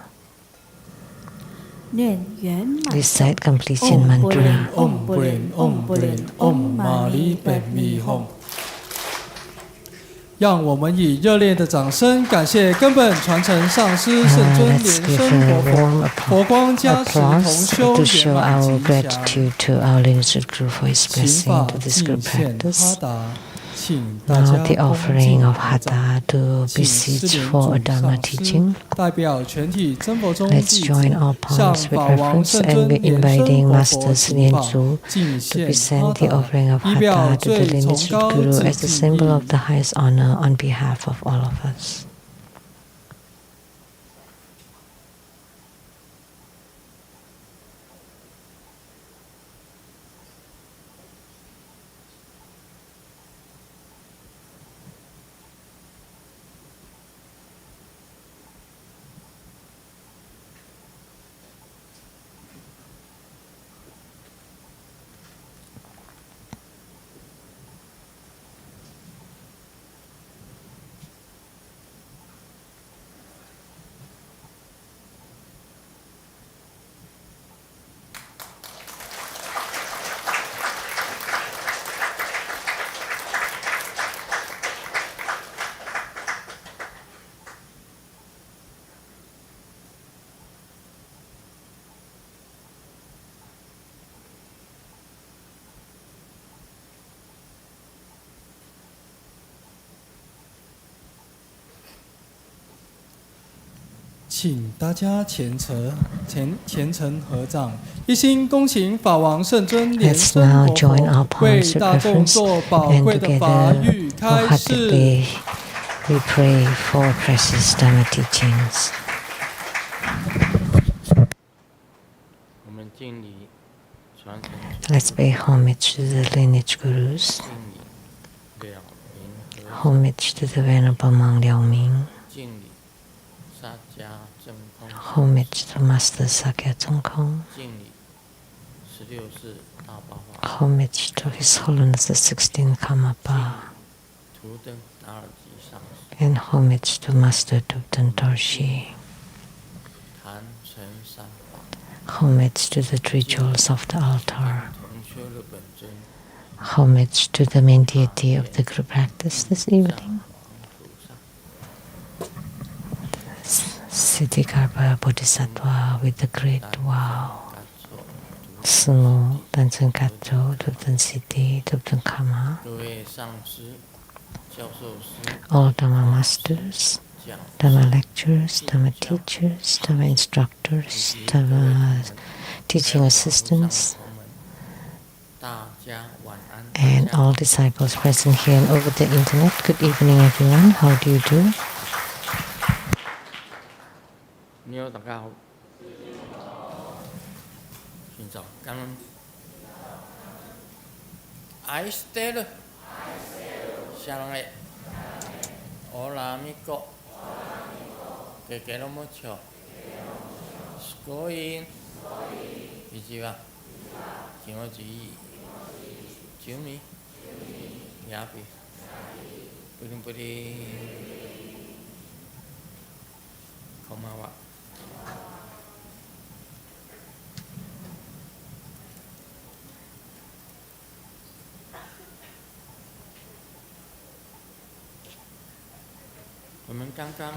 Speaker 3: Recite completion mantra.
Speaker 1: Om Buddhin, Om Buddhin, Om Mani Padme Hum。让我们以热烈的掌声感谢根本传承上师圣尊莲生活佛，佛光加持同修
Speaker 3: to show
Speaker 1: 圆满
Speaker 3: our
Speaker 1: 吉祥。
Speaker 3: gratitude to our lineage guru for his
Speaker 1: 请
Speaker 3: blessing
Speaker 1: 法
Speaker 3: to this
Speaker 1: 敬
Speaker 3: group
Speaker 1: 献哈
Speaker 3: practice.
Speaker 1: 达，请大
Speaker 3: Now
Speaker 1: 家
Speaker 3: the
Speaker 1: 恭
Speaker 3: offering
Speaker 1: 敬
Speaker 3: of
Speaker 1: 合掌。
Speaker 3: Hatha to
Speaker 1: 请释
Speaker 3: beseech
Speaker 1: 莲
Speaker 3: for a
Speaker 1: 主
Speaker 3: Dharma
Speaker 1: 上师
Speaker 3: teaching.
Speaker 1: 代表全体真佛宗
Speaker 3: Let's
Speaker 1: 弟
Speaker 3: join
Speaker 1: 子
Speaker 3: our
Speaker 1: 向
Speaker 3: palms with
Speaker 1: 法王
Speaker 3: reverence
Speaker 1: 圣
Speaker 3: and
Speaker 1: 尊
Speaker 3: we're
Speaker 1: 莲生
Speaker 3: inviting
Speaker 1: 活佛
Speaker 3: Masters
Speaker 1: 请
Speaker 3: Lian
Speaker 1: 法
Speaker 3: Zu
Speaker 1: 敬
Speaker 3: to
Speaker 1: 献
Speaker 3: present
Speaker 1: 哈
Speaker 3: the
Speaker 1: 达，
Speaker 3: offering of
Speaker 1: 以表
Speaker 3: Hatha to the
Speaker 1: 最崇
Speaker 3: lineage
Speaker 1: 高
Speaker 3: guru
Speaker 1: 之
Speaker 3: as a
Speaker 1: 敬
Speaker 3: symbol
Speaker 1: 意。
Speaker 3: of the highest honor on behalf of all of us.
Speaker 1: 请大家虔诚合掌，一心恭请法王圣尊莲
Speaker 3: Let's
Speaker 1: 生
Speaker 3: now
Speaker 1: 活
Speaker 3: join
Speaker 1: 佛
Speaker 3: our
Speaker 1: 为
Speaker 3: palms with
Speaker 1: 大众
Speaker 3: reverence
Speaker 1: 做宝
Speaker 3: and
Speaker 1: 贵的法
Speaker 3: together
Speaker 1: 语开示。
Speaker 3: wholeheartedly we pray for precious Dharma teachings.
Speaker 5: 我们敬礼传承
Speaker 3: Let's pay homage to the lineage gurus,
Speaker 5: 敬礼了明和
Speaker 3: homage to the Venerable Monk Liao Ming,
Speaker 5: 敬礼沙迦真空
Speaker 3: homage to Master Sakya Tsongkhong,
Speaker 5: 敬礼16世大宝法
Speaker 3: homage to His Holiness the 16th Karmapa,
Speaker 5: 图登达尔吉上师
Speaker 3: and homage to Master Dubdan Dorshi,
Speaker 5: 坛城三法
Speaker 3: homage to the three jewels of the altar,
Speaker 5: 同修的本尊
Speaker 3: homage to the main deity of the group practice this evening,
Speaker 5: 菩萨
Speaker 3: Ksitigarbha Bodhisattva with the great wow.
Speaker 5: 感受
Speaker 3: Sumo, Danchen Kato, Dubdan Siddhi, Dubdan Kama,
Speaker 5: 各位上师教授师
Speaker 3: all Dharma masters,
Speaker 5: 讲
Speaker 3: Dharma lecturers, Dharma teachers, Dharma instructors, Dharma teaching assistants,
Speaker 5: 我们大家晚安
Speaker 3: and all disciples present here and over the internet. Good evening, everyone. How do you do?
Speaker 5: 你好，大家好。寻找感恩。愛してる。シャランエ。オラミコ。ケケロモチョ。すごい。一時は。気持ちいい。準備。やび。プリンプリン。こんばんは。我们刚刚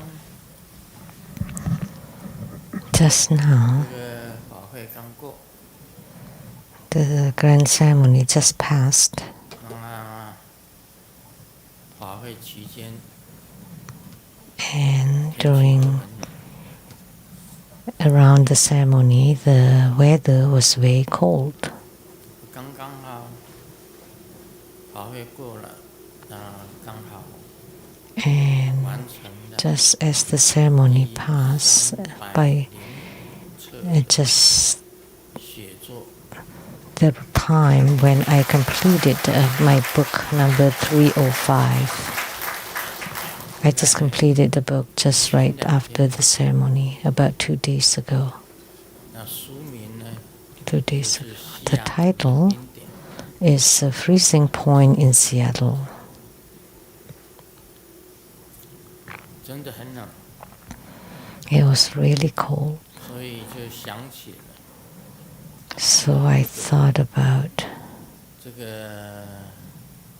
Speaker 3: Just now,
Speaker 5: 这个法会刚过，
Speaker 3: the grand ceremony just passed.
Speaker 5: 那法会期间
Speaker 3: And
Speaker 5: 天气都很
Speaker 3: during
Speaker 5: 冷，
Speaker 3: around the ceremony, the weather was very cold.
Speaker 5: 刚刚好法会过了，刚好
Speaker 3: And
Speaker 5: 完成了
Speaker 3: just as the ceremony passed, by
Speaker 5: 册
Speaker 3: just
Speaker 5: 写作，
Speaker 3: the time when I completed my book number 305. I just completed the book just right after the ceremony, about 2 days ago.
Speaker 5: 那书名呢
Speaker 3: 2 days
Speaker 5: 是
Speaker 3: ago.
Speaker 5: 西
Speaker 3: The
Speaker 5: 雅图的
Speaker 3: title
Speaker 5: 冰点，
Speaker 3: is A Freezing Point in Seattle.
Speaker 5: 真的很冷，
Speaker 3: It was really cold.
Speaker 5: 所以就想起了
Speaker 3: So I thought about,
Speaker 5: 这个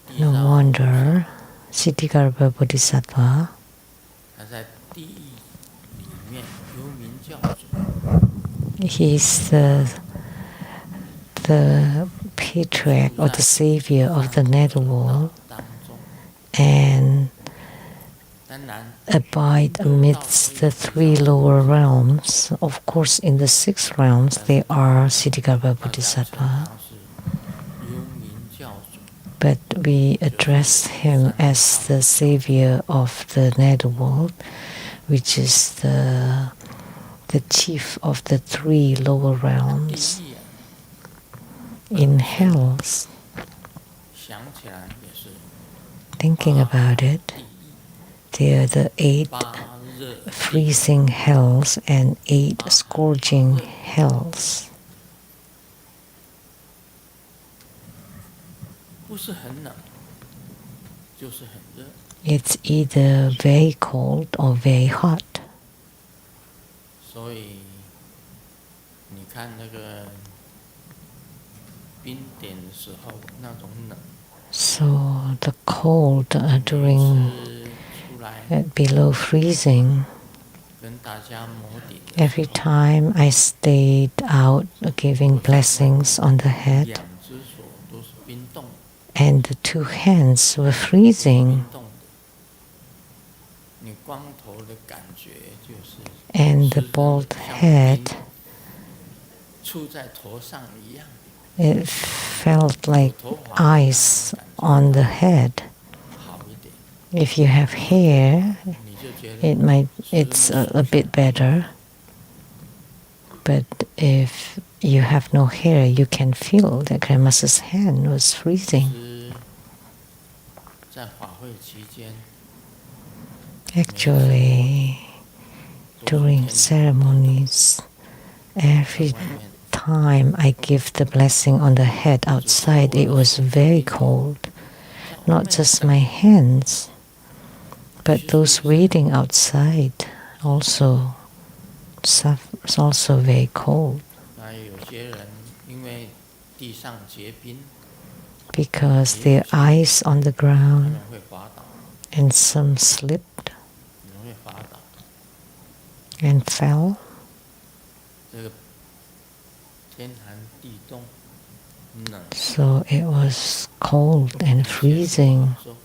Speaker 5: 地
Speaker 3: no
Speaker 5: 藏
Speaker 3: wonder Ksitigarbha Bodhisattva,
Speaker 5: 他在地狱里面幽冥教主，
Speaker 3: he's the patriarch or the savior of the netherworld
Speaker 5: 当中，
Speaker 3: and
Speaker 5: 当然
Speaker 3: abide amidst the 3 lower realms. Of course, in the 6 realms, they are Ksitigarbha
Speaker 5: 大家称
Speaker 3: Bodhisattva,
Speaker 5: 他是幽冥教主，
Speaker 3: but we address him as the savior of the netherworld, which is the chief of the 3 lower
Speaker 5: 地
Speaker 3: realms.
Speaker 5: 狱啊，
Speaker 3: In hells,
Speaker 5: 想起来也是
Speaker 3: thinking about it,
Speaker 5: 地狱
Speaker 3: they are the 8
Speaker 5: 八热地狱
Speaker 3: freezing hells and 8 scourging hells.
Speaker 5: 不是很冷，就是很热，
Speaker 3: It's either very cold or very hot.
Speaker 5: 所以你看那个冰点的时候那种冷，
Speaker 3: So the cold during
Speaker 5: 是出来
Speaker 3: below freezing,
Speaker 5: 跟大家摩顶的
Speaker 3: every
Speaker 5: 时候，
Speaker 3: time I stayed out giving blessings on the head,
Speaker 5: 两只手都是冰冻的，
Speaker 3: and the 2 hands were freezing,
Speaker 5: 冰冻的，你光头的感觉就是
Speaker 3: and the
Speaker 5: 湿热
Speaker 3: bald
Speaker 5: 的像
Speaker 3: head,
Speaker 5: 冰触在头上一样，
Speaker 3: it felt like
Speaker 5: 头发
Speaker 3: ice on the head.
Speaker 5: 好一点，
Speaker 3: If you have hair,
Speaker 5: 你就觉得
Speaker 3: it's a bit better. But if you have no hair, you can feel that Grandmaster's hand was freezing.
Speaker 5: 是在法会期间
Speaker 3: Actually,
Speaker 5: 都是
Speaker 3: during
Speaker 5: 天
Speaker 3: ceremonies, every
Speaker 5: 外面
Speaker 3: time I give the blessing on the head outside, it was very cold. Not just my hands, but those waiting outside also it's also very cold
Speaker 5: 那有些人因为地上结冰，
Speaker 3: because their eyes on the
Speaker 5: 他
Speaker 3: ground
Speaker 5: 们会滑倒，
Speaker 3: and some slipped
Speaker 5: 可能会滑倒。
Speaker 3: and fell.
Speaker 5: 这个天寒地冻，冷，
Speaker 3: So it was cold and freezing
Speaker 5: 说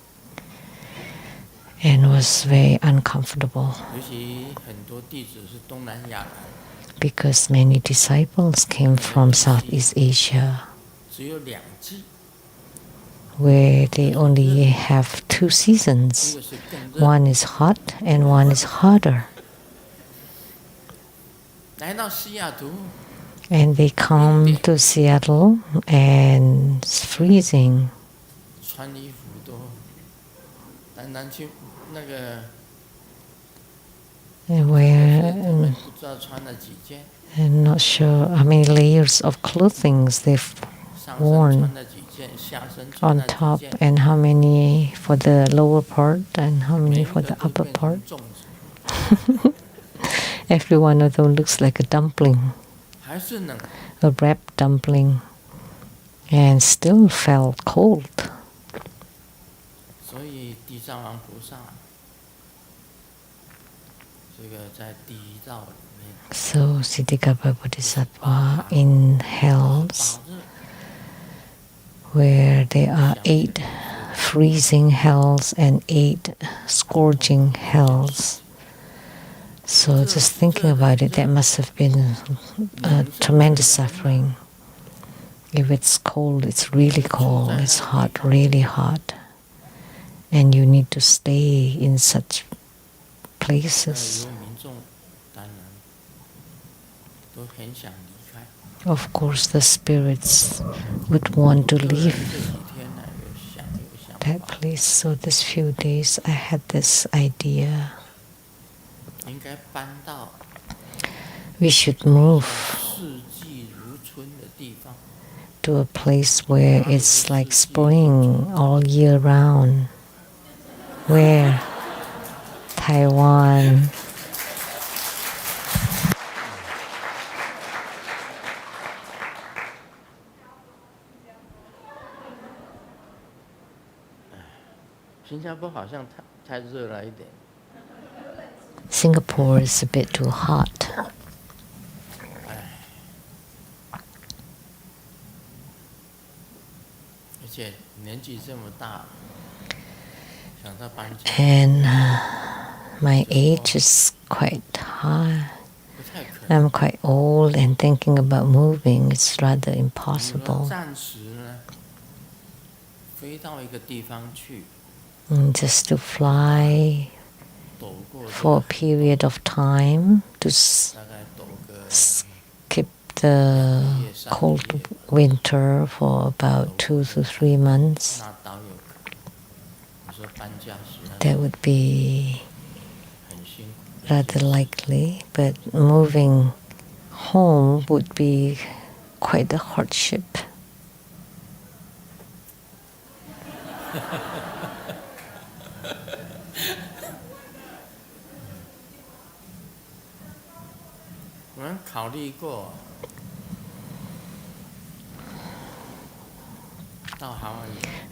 Speaker 3: and was very uncomfortable
Speaker 5: 尤其很多弟子是东南亚来，
Speaker 3: because many disciples came from Southeast Asia
Speaker 5: 只有2季，
Speaker 3: where they only have 2
Speaker 5: 一
Speaker 3: seasons.
Speaker 5: 个是更热。
Speaker 3: One is hot and one is hotter.
Speaker 5: 来到西雅图，
Speaker 3: And they come to Seattle and it's freezing.
Speaker 5: 穿衣服都单单去那个
Speaker 3: And
Speaker 5: 他
Speaker 3: where
Speaker 5: 们不知道穿了几件，
Speaker 3: I'm not sure how many layers of clothing they've
Speaker 5: 上身
Speaker 3: worn
Speaker 5: 穿了几件，下身穿
Speaker 3: on
Speaker 5: 了
Speaker 3: top
Speaker 5: 几件，
Speaker 3: and how many for the lower part and how
Speaker 5: 每
Speaker 3: many
Speaker 5: 一
Speaker 3: for
Speaker 5: 个
Speaker 3: the
Speaker 5: 都
Speaker 3: upper
Speaker 5: 变
Speaker 3: part.
Speaker 5: 成粽子，
Speaker 3: Every one of them looks like a dumpling,
Speaker 5: 还是冷。
Speaker 3: a wrapped dumpling, and still felt cold.
Speaker 5: 所以地藏王菩萨
Speaker 3: So Ksitigarbha Bodhisattva in hells, where there are 8 freezing hells and 8 scourging hells. So just thinking about it, that must have been tremendous suffering. If it's cold, it's really cold. It's hot, really hot. And you need to stay in such places. Of course, the spirits would want to leave that place. So this few days I had this idea. We should move to a place where it's like spring all year round. Where? Taiwan. Singapore is a bit too hot. And my age is quite high. I'm quite old, and thinking about moving is rather impossible. Just to fly for a period of time to skip the cold winter for about 2 to 3 months. That would be rather likely, but moving home would be quite a hardship.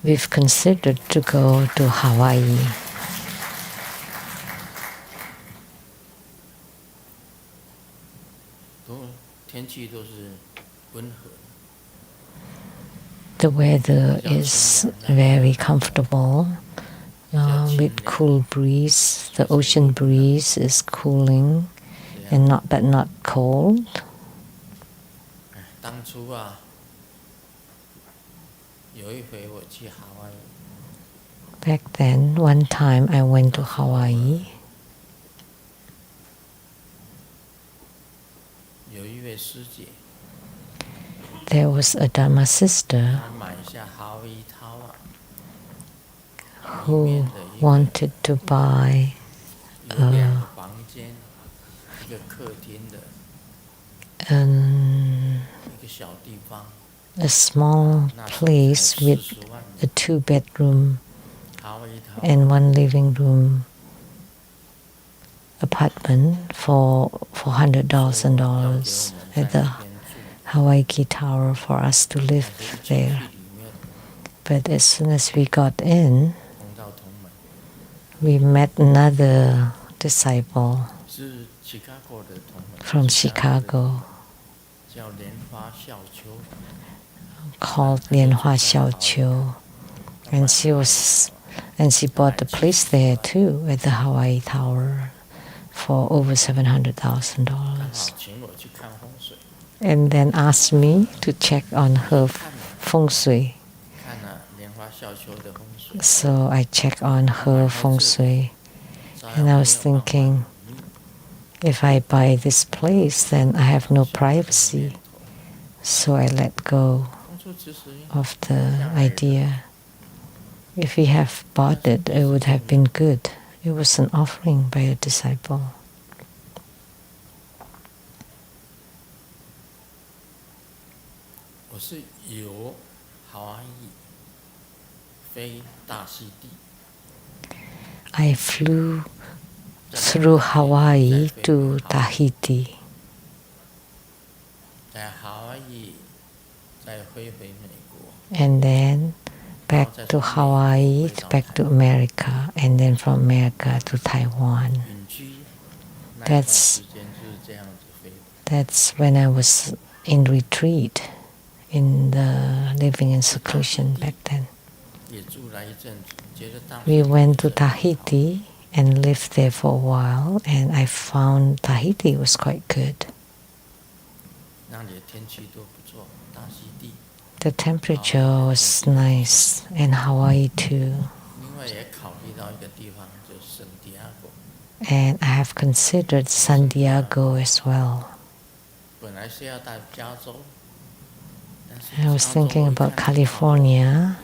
Speaker 3: We've considered to go to Hawaii. The weather is very comfortable with cool breeze. The ocean breeze is cooling and not cold. Back then, one time I went to Hawaii. There was a Dharma sister who wanted to buy a small place with a 2-bedroom and 1 living room apartment for $400,000 at the Hawaii Tower for us to live there. But as soon as we got in, we met another disciple from Chicago called Lian Sheng, and she bought a place there too at the Hawaii Tower for over $700,000, and then asked me to check on her feng shui. So I checked on her feng shui, and I was thinking, if I buy this place, then I have no privacy. So I let go of the idea. If we have bought it, it would have been good. It was an offering by a disciple. I flew through Hawaii to Tahiti. And then back to Hawaii, back to America, and then from America to Taiwan. That's when I was in retreat, living in seclusion back then. We went to Tahiti and lived there for a while, and I found Tahiti was quite good. The temperature was nice, and Hawaii too. And I have considered San Diego as well. I was thinking about California,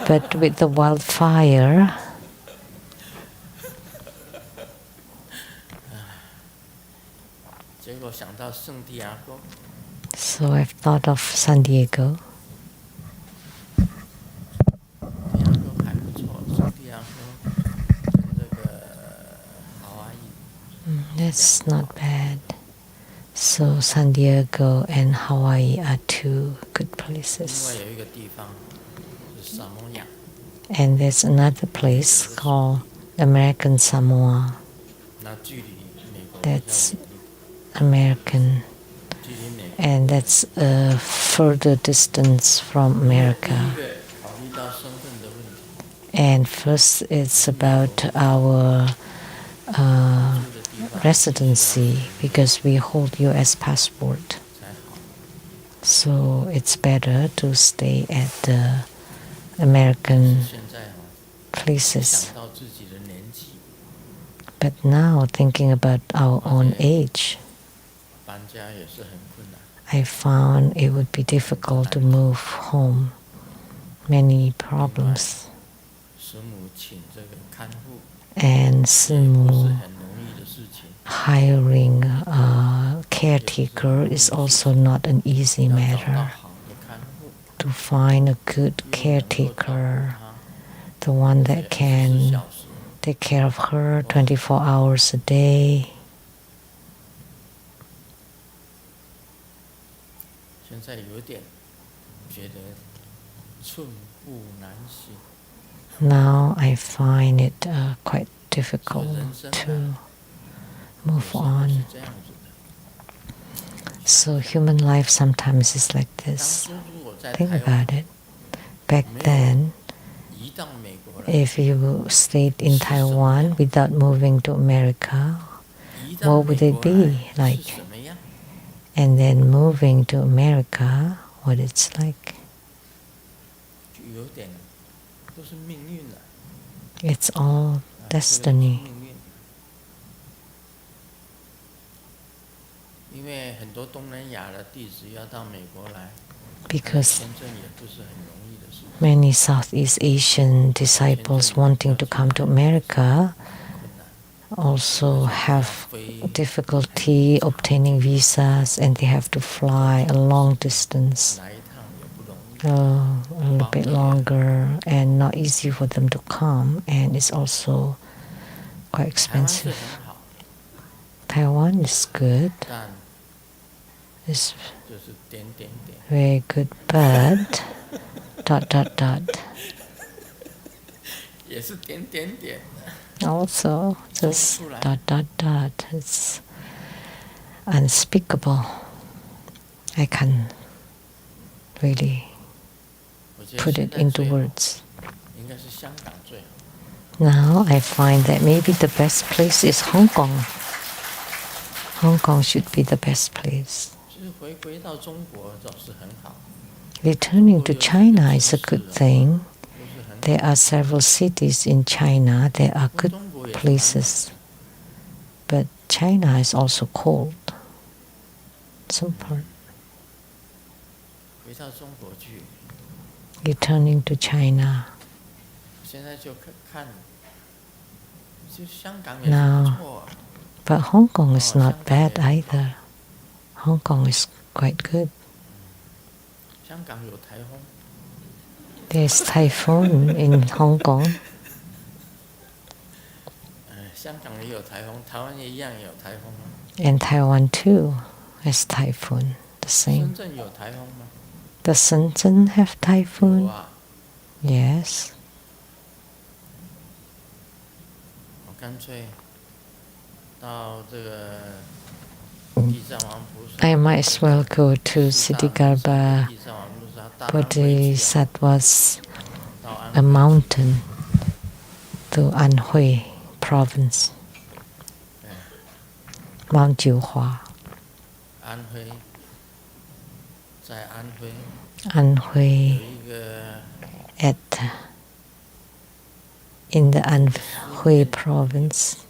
Speaker 3: but with the wildfire, so I've thought of San Diego. That's not bad. So San Diego and Hawaii are two good places. And there's another place called American Samoa. That's American. And that's a further distance from America. And first it's about our residency, because we hold U.S. passport. So it's better to stay at the American places. But now, thinking about our own age, I found it would be difficult to move home. Many problems. And Simu hiring a caretaker is also not an easy matter. To find a good caretaker, the one that can take care of her 24 hours a day. Now I find it quite difficult to move on. So human life sometimes is like this. Think about it. Back then, if you stayed in Taiwan without moving to America, what would it be like? And then moving to America, what it's like. It's all destiny. Because many Southeast Asian disciples wanting to come to America also have difficulty obtaining visas, and they have to fly a long distance, a little bit longer, and not easy for them to come, and it's also quite expensive. Taiwan is good. It's very good, but ... Also, just ... It's unspeakable. I can't really put it into words. Now I find that maybe the best place is Hong Kong. Hong Kong should be the best place. Returning to China is a good thing. There are several cities in China that are good places. But China is also cold. Some part. Returning to China. Now, but Hong Kong is not bad either. Hong Kong is quite good. There's typhoon in Hong Kong. And Taiwan too has typhoon, the same. Does Shenzhen have typhoon? Yes. I might as well go to Ksitigarbha Bodhisattva's a mountain to Anhui province, Mount Jiuhua. Anhui in the Anhui province,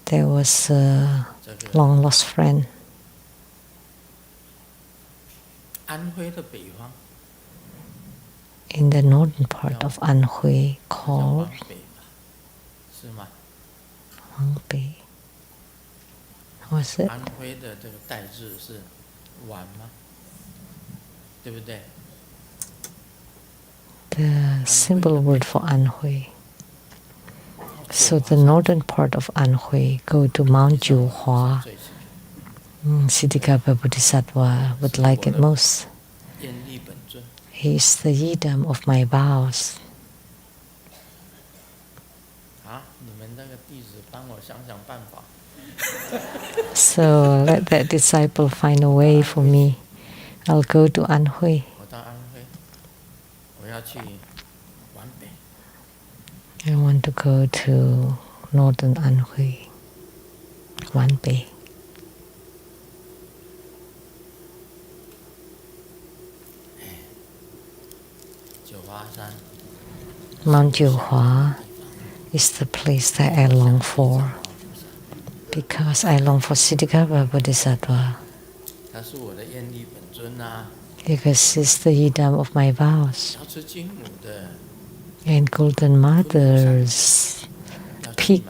Speaker 3: there was a long lost friend. In the northern part of Anhui called Huangbi. Was it? The symbol word for Anhui. So the northern part of Anhui go to Mount Jiuhua. Ksitigarbha Bodhisattva would like it most. He is the yidam of my vows. So let that disciple find a way for me. I'll go to Anhui. I want to go to northern Anhui, Wanbei. Mount Jiuhua is the place that I long for, because I long for Ksitigarbha Bodhisattva, because he's the yidam of my vows. And Golden Mother's peak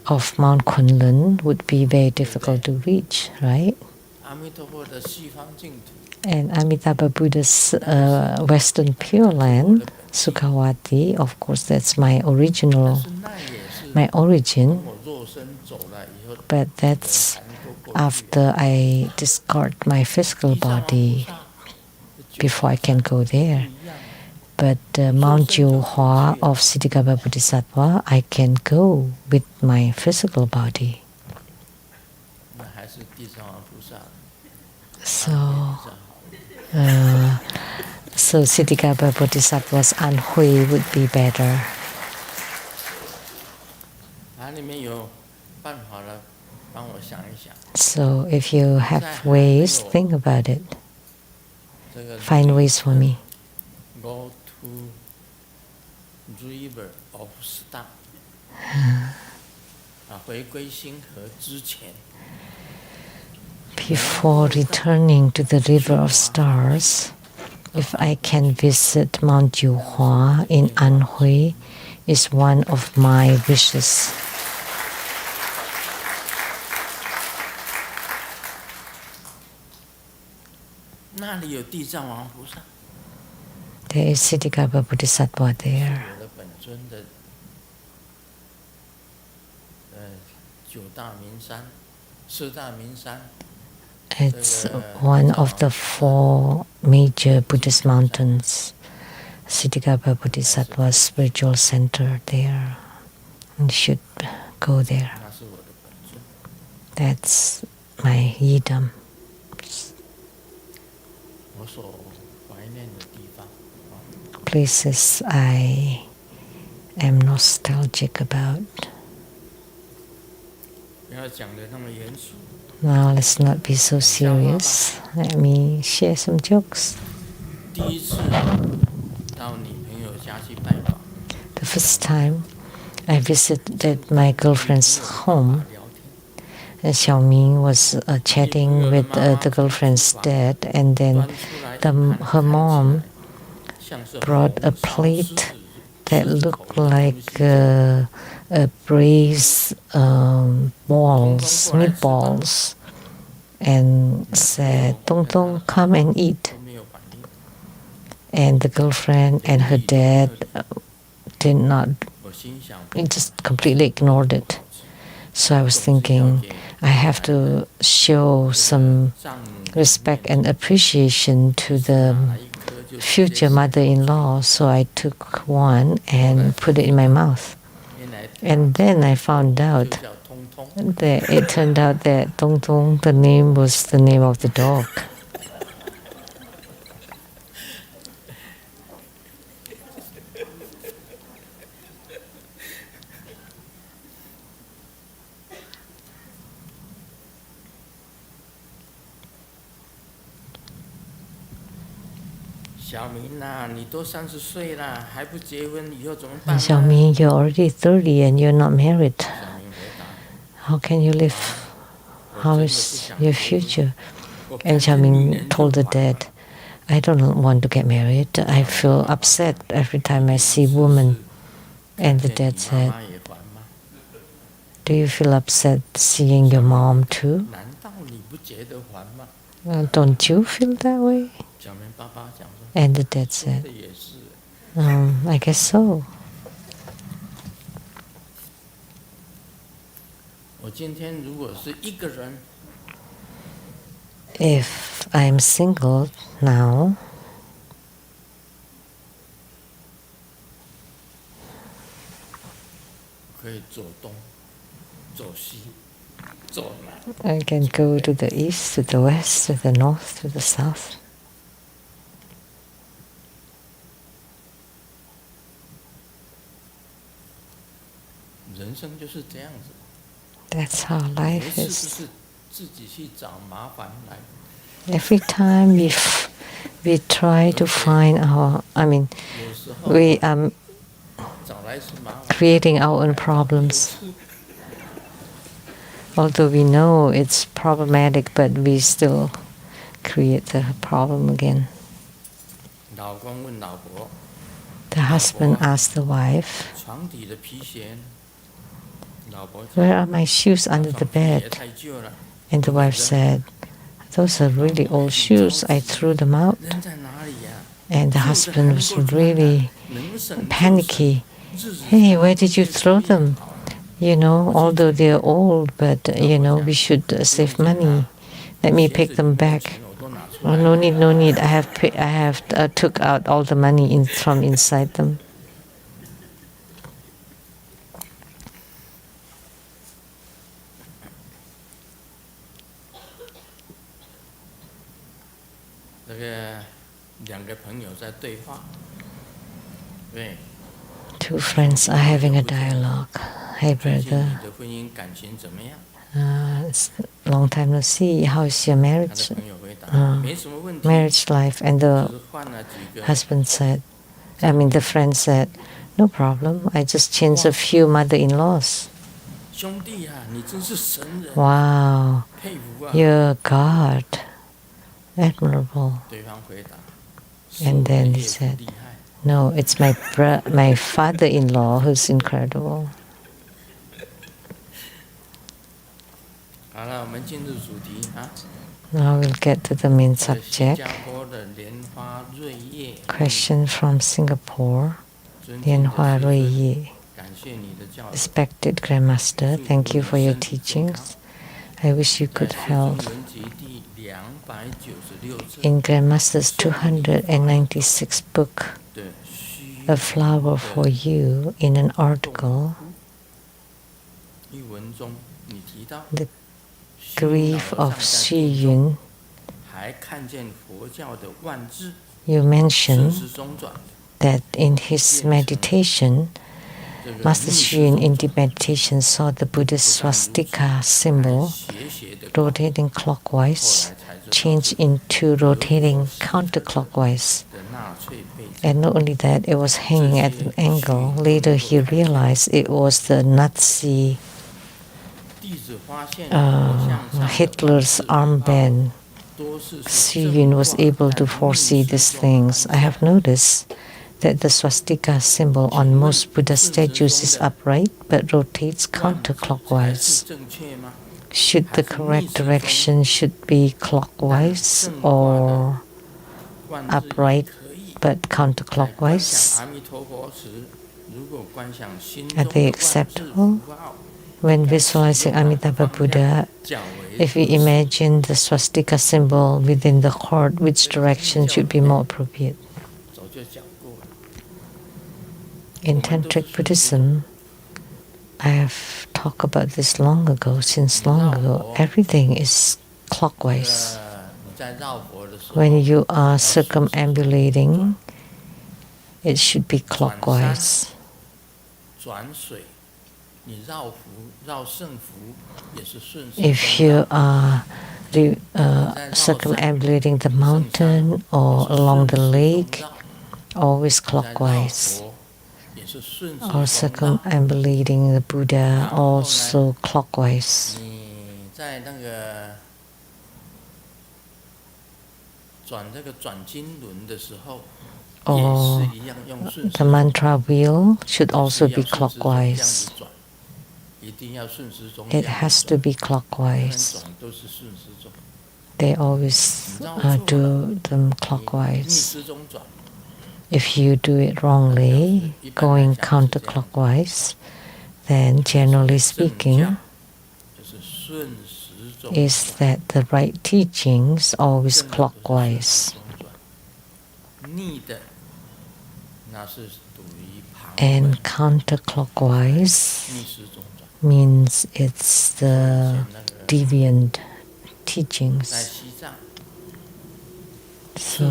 Speaker 3: of Mount Kunlun would be very difficult to reach, right? And Amitabha Buddha's Western Pure Land, Sukhavati, of course, that's my origin. But that's after I discard my physical body before I can go there. But Mount Jiuhua of Ksitigarbha Bodhisattva, I can go with my physical body. So Ksitigarbha Bodhisattva's Anhui would be better. So if you have ways, think about it. Find ways for me.
Speaker 5: Go to river of star.
Speaker 3: Before returning to the river of stars, if I can visit Mount Jiuhua in Anhui, is one of my wishes. There is Ksitigarbha Bodhisattva there. It's one of the 4 major Buddhist mountains. Ksitigarbha Bodhisattva's spiritual center there. You should go there. That's my yidam. Places I am nostalgic about. Now let's not be so serious. Let me share some jokes. The first time I visited my girlfriend's home, Xiaoming was chatting with the girlfriend's dad, and then her mom brought a plate that looked like braised meatballs, and said, "Dong Dong, come and eat." And the girlfriend and her dad just completely ignored it. So I was thinking, I have to show some respect and appreciation to the future mother-in-law. So I took one and put it in my mouth. And then I found out It turned out that Tong Tong, the name was the name of the dog. Xiaoming, you're already 30 and you're not married. How can you live? How is your future? And Xiaoming told the dad, I don't want to get married. I feel upset every time I see women. And the dad said, do you feel upset seeing your mom too? Don't you feel that way? And the dad said, I guess so. If I'm single now, I can go to the east, to the west, to the north, to the south. That's how life is. Every time we try to find we are creating our own problems. Although we know it's problematic, but we still create the problem again. The husband asked the wife, where are my shoes under the bed? And the wife said, those are really old shoes. I threw them out. And the husband was really panicky. Hey, where did you throw them? Although they're old, but, we should save money. Let me pick them back. Oh, no need. I have took out all the money from inside them. Two friends are having a dialogue. Hey, brother. It's a long time no see. How is your marriage life? And the husband said, the friend said, no problem. I just changed a few mother-in-laws. Wow, you're God. Admirable. And then he said, no, it's my father-in-law who's incredible. Now we'll get to the main subject. Question from Singapore, Lian Rui. Respected Grandmaster, thank you for your teachings. I wish you could help. In Grandmaster's 296 book, A Flower for You, in an article, the grief of Sheng-yen, you mentioned that in his meditation, Master Shen in the meditation saw the Buddha's swastika symbol rotating clockwise, change into rotating counterclockwise. And not only that, it was hanging at an angle. Later he realized it was the Nazi Hitler's armband. Sheng-yen was able to foresee these things. I have noticed that the swastika symbol on most Buddha statues is upright but rotates counterclockwise. Should the correct direction should be clockwise or upright but counterclockwise? Are they acceptable? When visualizing Amitabha Buddha, if we imagine the swastika symbol within the heart, which direction should be more appropriate? In Tantric Buddhism, I have talk about this long ago. Since long ago, everything is clockwise. When you are circumambulating, it should be clockwise. If you are circumambulating the mountain or along the lake, always clockwise. Or circumambulating the Buddha, also clockwise. Or the mantra wheel should also be clockwise. It has to be clockwise. They always do them clockwise. If you do it wrongly, going counterclockwise, then generally speaking, is that the right teachings always clockwise. And counterclockwise means it's the deviant teachings. So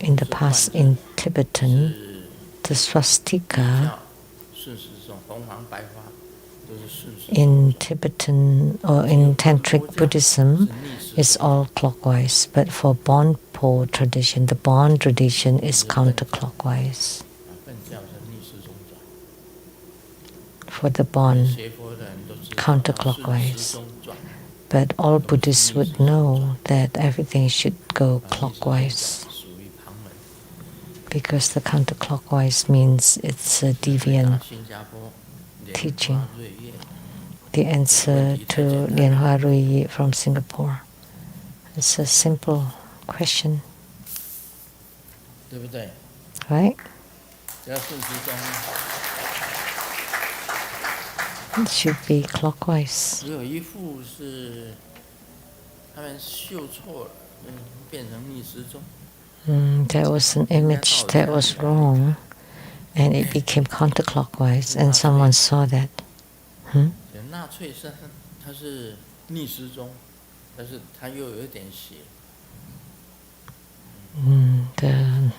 Speaker 3: in the past, in Tibetan, the swastika in Tibetan or in Tantric Buddhism is all clockwise, but for Bonpo tradition, the Bon tradition is counterclockwise. For the Bon, counterclockwise. But all Buddhists would know that everything should go clockwise, because the counterclockwise means it's a deviant teaching. The answer to Lian Rui from Singapore. It's a simple question. Right? It should be clockwise. There was an image that was wrong, and it became counterclockwise, and someone saw that. The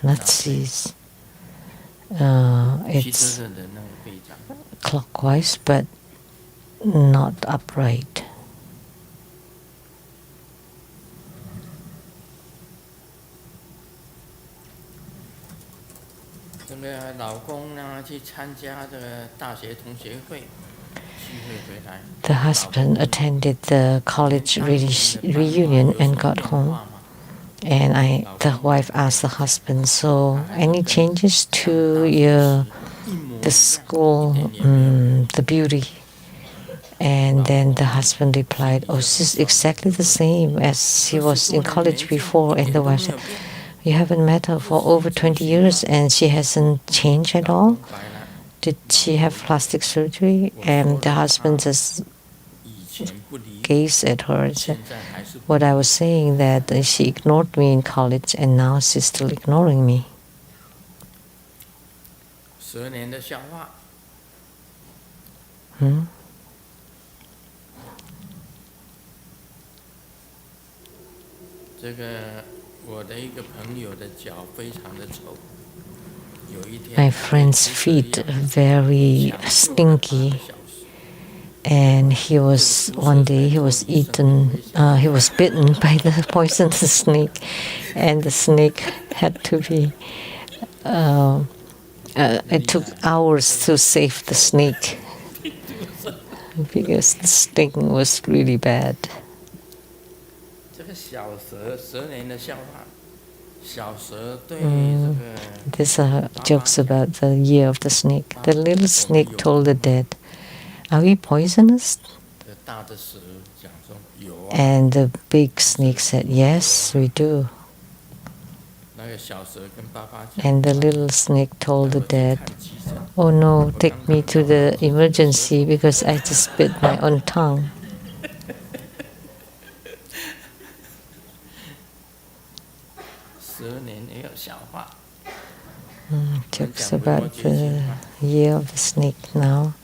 Speaker 3: Nazis, it's clockwise, but not upright. The husband attended the college reunion and got home. And the wife asked the husband, "So, any changes to the school, the beauty?" And then the husband replied, "Oh, this is exactly the same as he was in college before." And the wife said, "You haven't met her for over 20 years and she hasn't changed at all? Did she have plastic surgery?" And the husband just gazed at her and said, "What I was saying, that she ignored me in college and now she's still ignoring me." My friend's feet are very stinky, and one day he was bitten by the poisonous snake, and the snake had to be. It took hours to save the snake because the sting was really bad. These are jokes about the year of the snake. The little snake told the dead, "Are we poisonous?" And the big snake said, "Yes, we do." And the little snake told the dead, "Oh no, take me to the emergency because I just bit my own tongue." Jokes about the year of the snake now.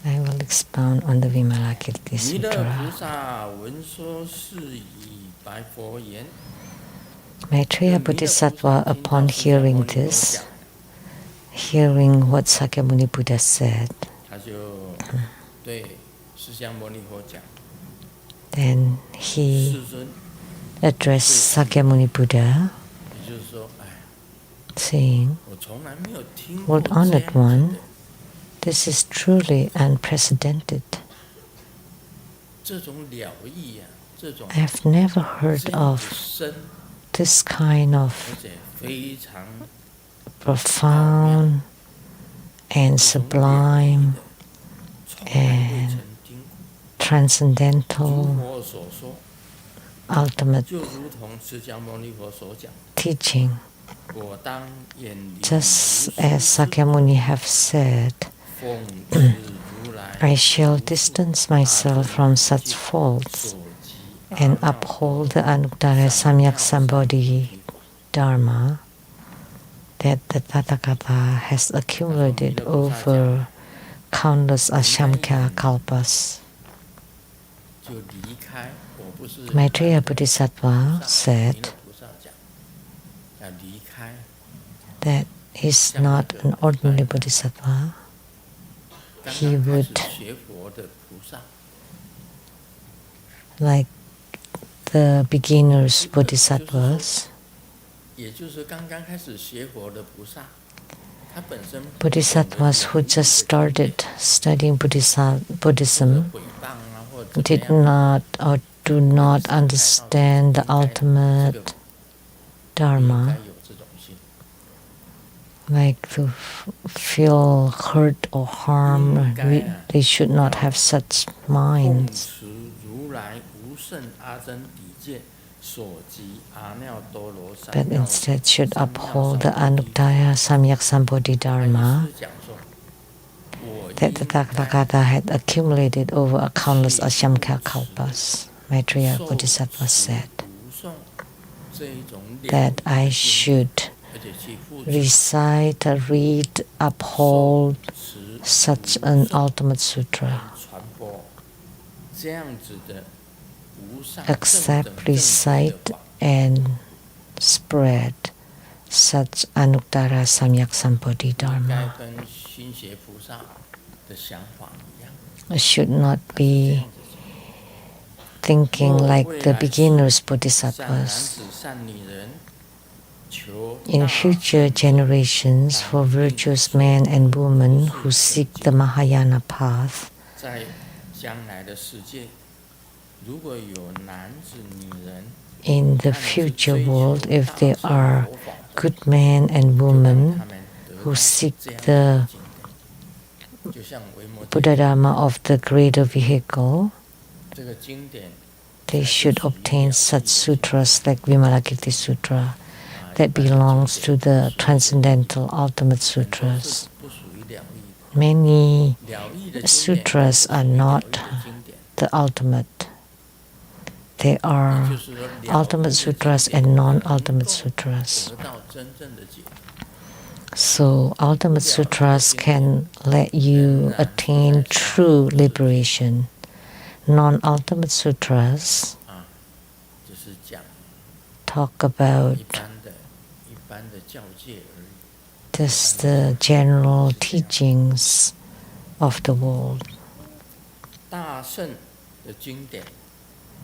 Speaker 3: I will expound on the Vimalakirti
Speaker 5: 弥勒菩
Speaker 3: Sutra.
Speaker 5: 萨闻说是以白佛言。
Speaker 3: Maitreya Bodhisattva, upon hearing this, hearing what Sakyamuni Buddha said,
Speaker 5: 他就对释迦牟尼佛讲。
Speaker 3: then he
Speaker 5: 世尊，
Speaker 3: addressed Sakyamuni Buddha,
Speaker 5: 也就是说，哎，
Speaker 3: saying,
Speaker 5: 我从来没有听过
Speaker 3: Lord
Speaker 5: 这样
Speaker 3: Honored
Speaker 5: 子
Speaker 3: One,
Speaker 5: 的
Speaker 3: this is truly unprecedented.
Speaker 5: 这种了义啊，这种
Speaker 3: I have never heard
Speaker 5: 这样
Speaker 3: of
Speaker 5: 子深，
Speaker 3: this kind
Speaker 5: 而
Speaker 3: of
Speaker 5: 且非常
Speaker 3: profound and
Speaker 5: 这种了义
Speaker 3: sublime
Speaker 5: 的，从来未曾听过。
Speaker 3: transcendental
Speaker 5: 如佛所说，
Speaker 3: ultimate
Speaker 5: 就如同释迦牟尼佛所讲，
Speaker 3: teaching.
Speaker 5: 我当远离
Speaker 3: Just
Speaker 5: 如
Speaker 3: as
Speaker 5: 是
Speaker 3: Sakyamuni have said,
Speaker 5: 奉持如来
Speaker 3: I shall distance myself from such faults
Speaker 5: 所及
Speaker 3: and uphold the Anuttara Samyak Sambodhi Dharma that the Tathagata has accumulated over countless Ashamkya kalpas.
Speaker 5: 就离开。我不是
Speaker 3: Maitreya Bodhisattva
Speaker 5: 弥
Speaker 3: said
Speaker 5: 勒菩萨讲，要离开。
Speaker 3: that he's not an ordinary Bodhisattva.
Speaker 5: 刚
Speaker 3: He
Speaker 5: 刚开
Speaker 3: would
Speaker 5: 始学佛的菩萨，
Speaker 3: like the beginners Bodhisattvas,
Speaker 5: 也就是刚刚开始学佛的菩萨，他本身
Speaker 3: Bodhisattvas who just started studying Buddhism
Speaker 5: 毁谤啊，或者
Speaker 3: did
Speaker 5: 怎么样
Speaker 3: not or do not understand the
Speaker 5: 这个
Speaker 3: ultimate
Speaker 5: 不应
Speaker 3: Dharma,
Speaker 5: 该有这种心，
Speaker 3: like to feel hurt or harm. They should not have such
Speaker 5: 奉
Speaker 3: minds,
Speaker 5: 持如来无胜阿僧底戒所及阿耨多罗三
Speaker 3: but
Speaker 5: 藐
Speaker 3: instead should
Speaker 5: 三藐
Speaker 3: uphold the
Speaker 5: 三菩提
Speaker 3: Anuttara Samyak Sambodhi
Speaker 5: 他
Speaker 3: Dharma
Speaker 5: 意思讲说，我
Speaker 3: that the
Speaker 5: 应该
Speaker 3: Tathagata had accumulated over a countless Ashamkya
Speaker 5: 持
Speaker 3: kalpas. Maitreya
Speaker 5: 受
Speaker 3: Bodhisattva
Speaker 5: 持
Speaker 3: said
Speaker 5: 读诵这一种了
Speaker 3: that
Speaker 5: 义
Speaker 3: I
Speaker 5: 的心，
Speaker 3: should
Speaker 5: 而且去付出
Speaker 3: recite, read, uphold
Speaker 5: 持
Speaker 3: such an ultimate sutra,
Speaker 5: 传播这样子的无上
Speaker 3: accept,
Speaker 5: 正等正觉
Speaker 3: recite,
Speaker 5: 的法，
Speaker 3: and spread such Anuttara Samyak Sambodhi
Speaker 5: 应该
Speaker 3: Dharma.
Speaker 5: 跟心学菩萨的想法一样。
Speaker 3: I should not
Speaker 5: 这
Speaker 3: be
Speaker 5: 样子
Speaker 3: thinking like the beginners
Speaker 5: 善男
Speaker 3: Bodhisattvas.
Speaker 5: 子善女人，求
Speaker 3: In
Speaker 5: 大
Speaker 3: future
Speaker 5: 圣
Speaker 3: generations, for virtuous men and women who seek the Mahayana path,
Speaker 5: 在将来的世界，如果有男子女人，
Speaker 3: in the
Speaker 5: 他们是
Speaker 3: future
Speaker 5: 追求
Speaker 3: world, if
Speaker 5: 大
Speaker 3: there
Speaker 5: 乘
Speaker 3: are
Speaker 5: 佛法的，
Speaker 3: good men and
Speaker 5: 就让
Speaker 3: women
Speaker 5: 他们得
Speaker 3: who
Speaker 5: 到
Speaker 3: seek
Speaker 5: 这样
Speaker 3: the
Speaker 5: 的经典，就像维摩诘
Speaker 3: Buddhadharma of the greater vehicle,
Speaker 5: 这个经典
Speaker 3: they should obtain such sutras like Vimalakirti Sutra that belongs to the transcendental ultimate
Speaker 5: 很多
Speaker 3: sutras.
Speaker 5: 是不属于了义的，
Speaker 3: Many
Speaker 5: 了义的经典
Speaker 3: sutras are
Speaker 5: 不属于了
Speaker 3: not
Speaker 5: 义的经典，
Speaker 3: the ultimate. They
Speaker 5: 也
Speaker 3: are
Speaker 5: 就是说，了义的
Speaker 3: ultimate
Speaker 5: 经
Speaker 3: sutras
Speaker 5: 典
Speaker 3: and
Speaker 5: 能
Speaker 3: non-ultimate
Speaker 5: 够
Speaker 3: sutras.
Speaker 5: 得到真正的解。
Speaker 3: So ultimate sutras can let you attain true liberation. Non-ultimate sutras
Speaker 5: 就是讲
Speaker 3: talk about
Speaker 5: 一般的教戒而已。
Speaker 3: just the general teachings of the world.
Speaker 5: 大圣的经典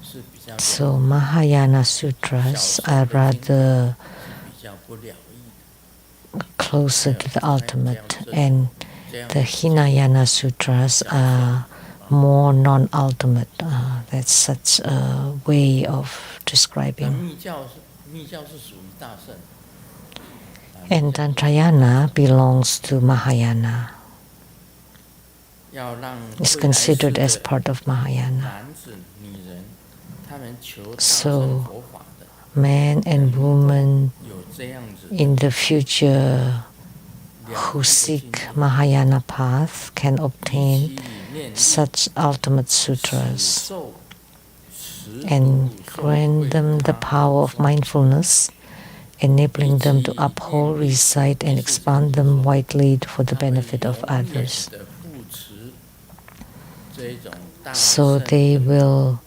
Speaker 5: 是比较了
Speaker 3: So Mahayana sutras are rather
Speaker 5: 是比较不了义的，
Speaker 3: closer to the ultimate, and
Speaker 5: 这样
Speaker 3: the Hinayana sutras are more non-ultimate. That's such a way of
Speaker 5: 那
Speaker 3: describing.
Speaker 5: 密教是属于大圣，
Speaker 3: And Tantrayana belongs to Mahayana.
Speaker 5: 要让
Speaker 3: It's
Speaker 5: 未来世
Speaker 3: considered
Speaker 5: 的
Speaker 3: as part of Mahayana.
Speaker 5: 男子女人，他们求大
Speaker 3: So
Speaker 5: 乘佛法的，
Speaker 3: Men and women
Speaker 5: 有这样子
Speaker 3: in the future
Speaker 5: 了
Speaker 3: who
Speaker 5: 义的
Speaker 3: seek
Speaker 5: 经典，
Speaker 3: Mahayana path can
Speaker 5: 以
Speaker 3: obtain
Speaker 5: 其念力
Speaker 3: such ultimate
Speaker 5: 使
Speaker 3: sutras
Speaker 5: 受持
Speaker 3: and
Speaker 5: 读受
Speaker 3: grant
Speaker 5: 慧
Speaker 3: them the
Speaker 5: 他
Speaker 3: power of
Speaker 5: 说
Speaker 3: mindfulness, enabling them to uphold, recite, and expound them widely for the benefit of
Speaker 5: 他们
Speaker 3: others.
Speaker 5: 永远的护持
Speaker 3: so they will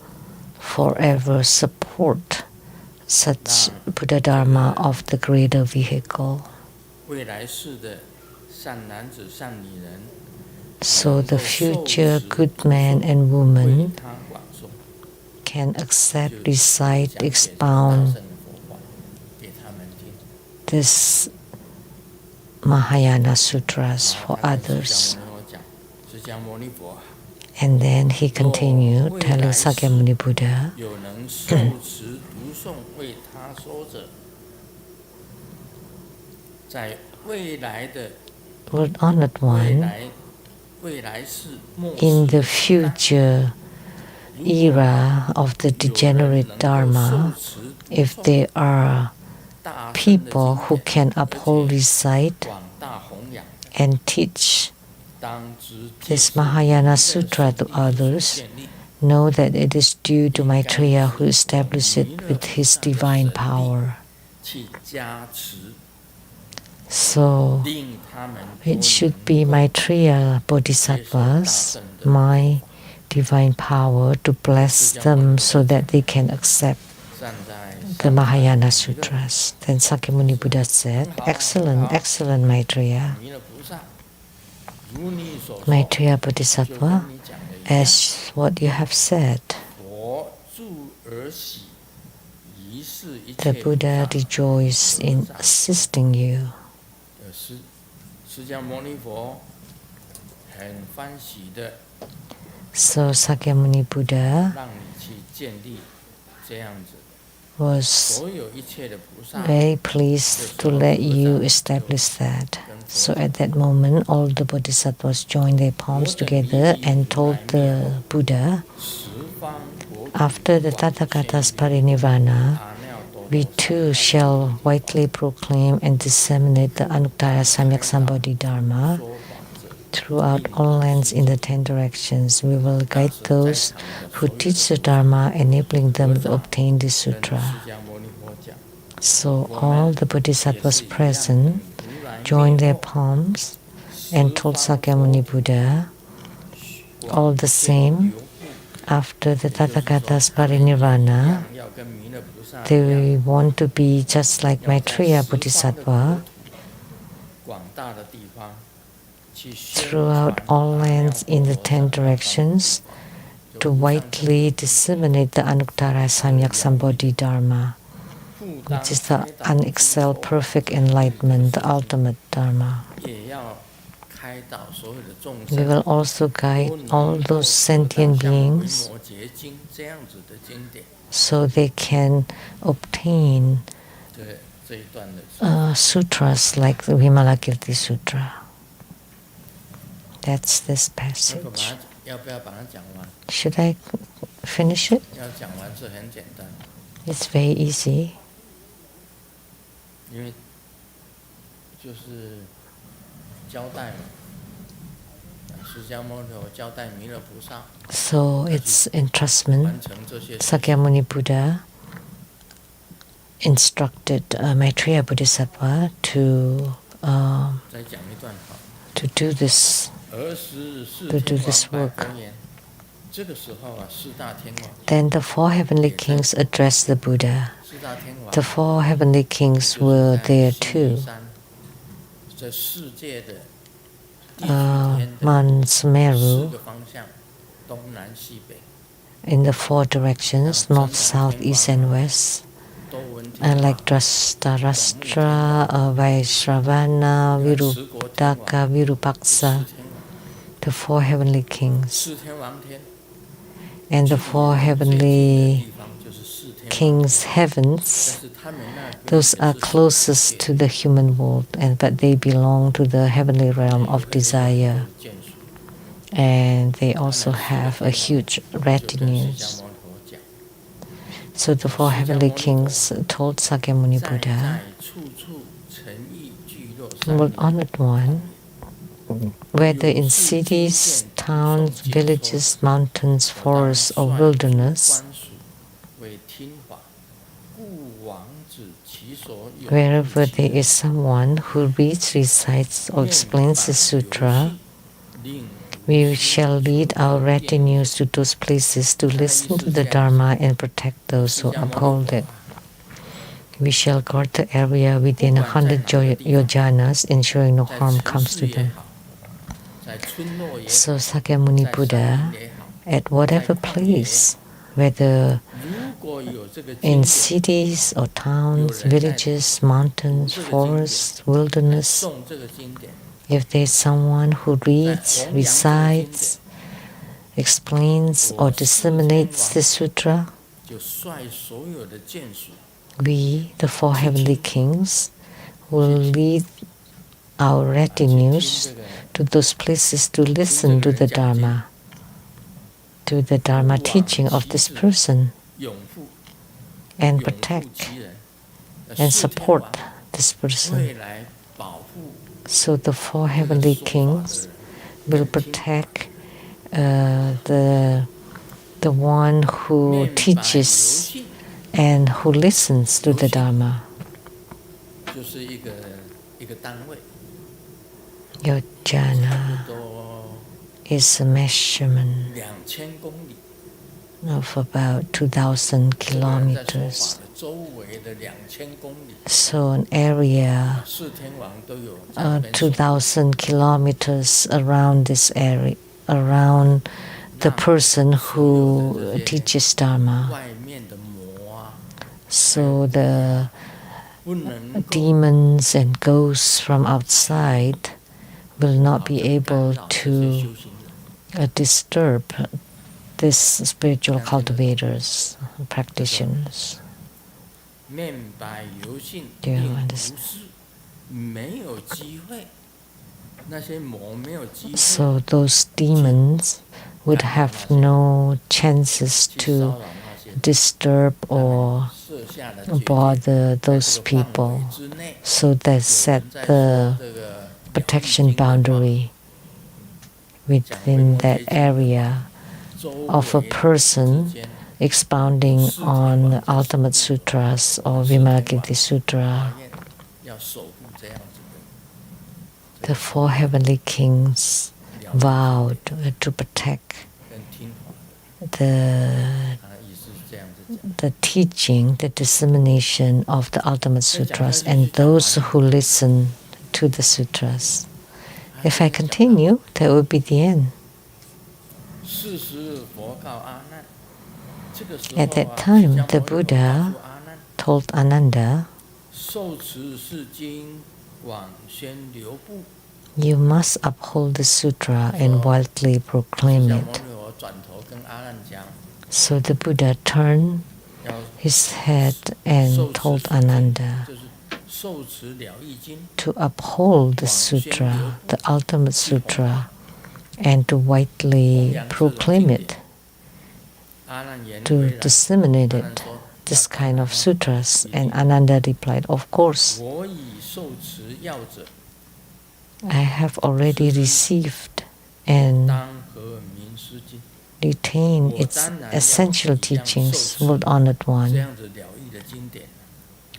Speaker 3: forever support such Buddhadharma of the greater vehicle. So the future good man and woman can accept, recite, expound this Mahayana Sutras for others. And then he continued telling Sakyamuni Buddha, Lord Honored One, in the future era of the degenerate Dharma, if there are people who can uphold, recite, and teach this Mahayana Sutra to others, know that it is due to Maitreya who established it with his divine power. So it should be Maitreya Bodhisattvas, my divine power, to bless them so that they can accept the Mahayana Sutras. Then Sakyamuni Buddha said, excellent, excellent Maitreya. Maitreya Bodhisattva, as what you have said, the Buddha rejoiced in assisting you. So Sakyamuni Buddha was very pleased to let you establish that. So at that moment, all the Bodhisattvas joined their palms together and told the Buddha, after the Tathagata's parinirvana, we too shall widely proclaim and disseminate the Anuttara Samyak Sambodhi Dharma throughout all lands in the 10 directions. We will guide those who teach the Dharma, enabling them to obtain this sutra. So all the Bodhisattvas present joined their palms and told Sakyamuni Buddha, all the same, after the Tathagata's parinirvana, they want to be just like Maitreya Bodhisattva throughout all lands in the 10 directions to widely disseminate the Anuttara Samyak Sambodhi Dharma, which is the unexcelled perfect enlightenment, the ultimate Dharma. We will also guide all those sentient beings so they can obtain sutras like the Vimalakirti Sutra. That's this passage. Should I finish it? It's very easy. So it's entrustment. Sakyamuni Buddha instructed Maitreya Bodhisattva to do this work. Then the 4 heavenly kings addressed the Buddha. The 4 heavenly kings were there too. Mount Sumeru in the 4 directions, north, south, east, and west, and like Dhritarashtra, Vaishravana, Virudaka, Virupaksa, the 4 heavenly kings. And the 4 heavenly kings' heavens, those are closest to the human world, but they belong to the heavenly realm of desire. And they also have a huge retinue. So the 4 heavenly kings told Sakyamuni Buddha, Lord Honored One, whether in cities, towns, villages, mountains, forests, or wilderness, wherever there is someone who reads, recites, or explains the sutra, We shall lead our retinues to those places to listen to the Dharma and protect those who uphold it. We shall guard the area within 100 yojanas, ensuring no harm comes to them. So Sakyamuni Buddha, at whatever place, whether in cities or towns, villages, mountains, forests, wilderness, if there's someone who reads, recites, explains, or disseminates the sutra, we, the four heavenly kings, will lead our retinues to those places to listen to the Dharma teaching of this person, and protect and support this person. So the four heavenly kings will protect the one who teaches and who listens to the Dharma. Yojana is a measurement of about 2,000 kilometers. So an area 2,000 kilometers around this area, around the person who teaches Dharma. So the demons and ghosts from outside will not be able to disturb these spiritual cultivators, practitioners. Do you understand? So those demons would have no chances to disturb or bother those people. So they set the protection boundary within that area of a person expounding on the ultimate sutras or Vimalakirti Sutra. The four heavenly kings vowed to protect the teaching, the dissemination of the ultimate sutras and those who listen to the sutras. If I continue, that would be the end. At that time, the Buddha told Ananda, you must uphold the sutra and widely proclaim it. So the Buddha turned his head and told Ananda to uphold the sutra, the ultimate sutra, and to widely proclaim it, to disseminate it, this kind of sutras. And Ananda replied, of course, I have already received and retain its essential teachings, Lord Honored One.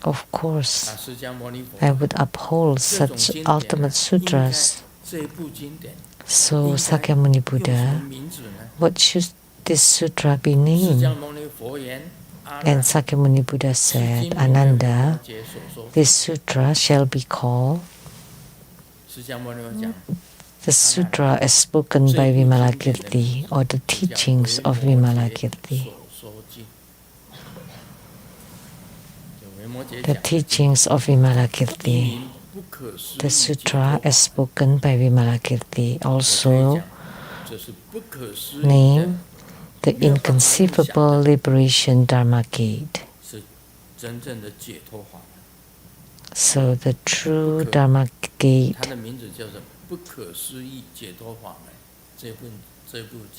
Speaker 3: Of course, I would uphold such ultimate sutras. So Sakyamuni Buddha, what should this sutra be named? And Sakyamuni Buddha said, Ananda, this sutra shall be called the sutra as spoken by Vimalakirti, or the teachings of Vimalakirti. The teachings of Vimalakirti, the sutra as spoken by Vimalakirti, also named the inconceivable liberation Dharma gate. So the true Dharma gate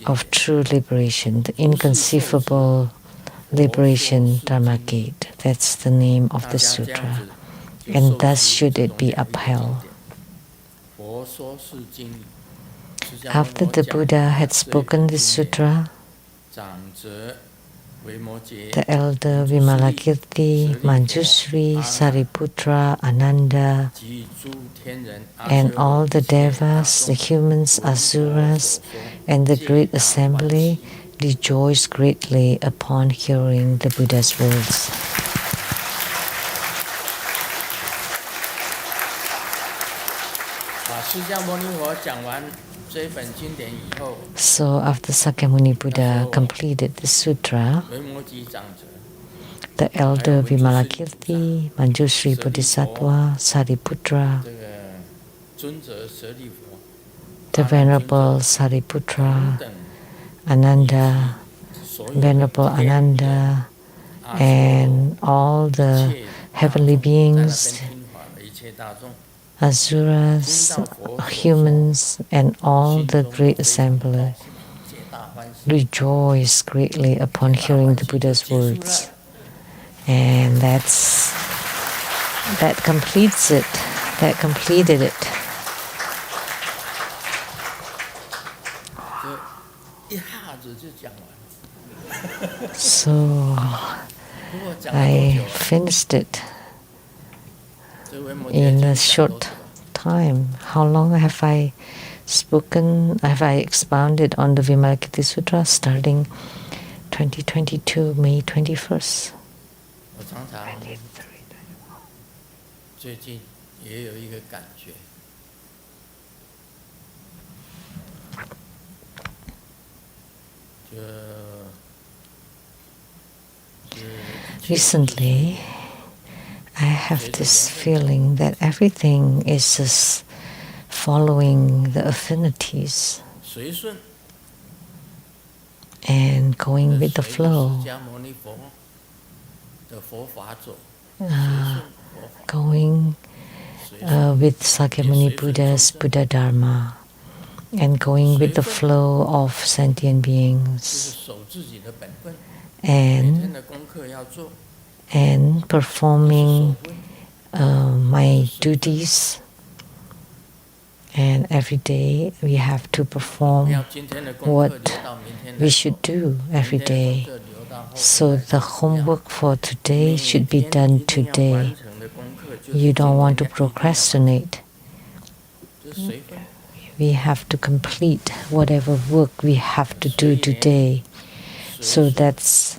Speaker 3: of true liberation, the inconceivable liberation Dharma gate, that's the name of the sutra, and thus should it be upheld. After the Buddha had spoken this sutra, the elder Vimalakirti, Manjushri, Sariputra, Ananda, and all the devas, the humans, asuras, and the great assembly rejoiced greatly upon hearing the Buddha's words. So after Sakyamuni Buddha completed the sutra, the elder Vimalakirti, Manjushri Bodhisattva, Sariputra, the Venerable Sariputra, Ananda, Venerable Ananda, and all the heavenly beings, asuras, humans, and all the great assembly rejoice greatly upon hearing the Buddha's words. And that completes it. That completed it. So I finished it in a short time. How long have I spoken? Have I expounded on the Vimalakirti Sutra? Starting 2022, May 21st.
Speaker 5: 最近也有一个感觉，
Speaker 3: Recently, I have this feeling that everything is just following the affinities and going with the flow, going with Sakyamuni Buddha's Buddhadharma, and going with the flow of sentient beings, and performing my duties. And every day we have to perform what we should do every day. So the homework for today should be done today. You don't want to procrastinate. We have to complete whatever work we have to do today. So that's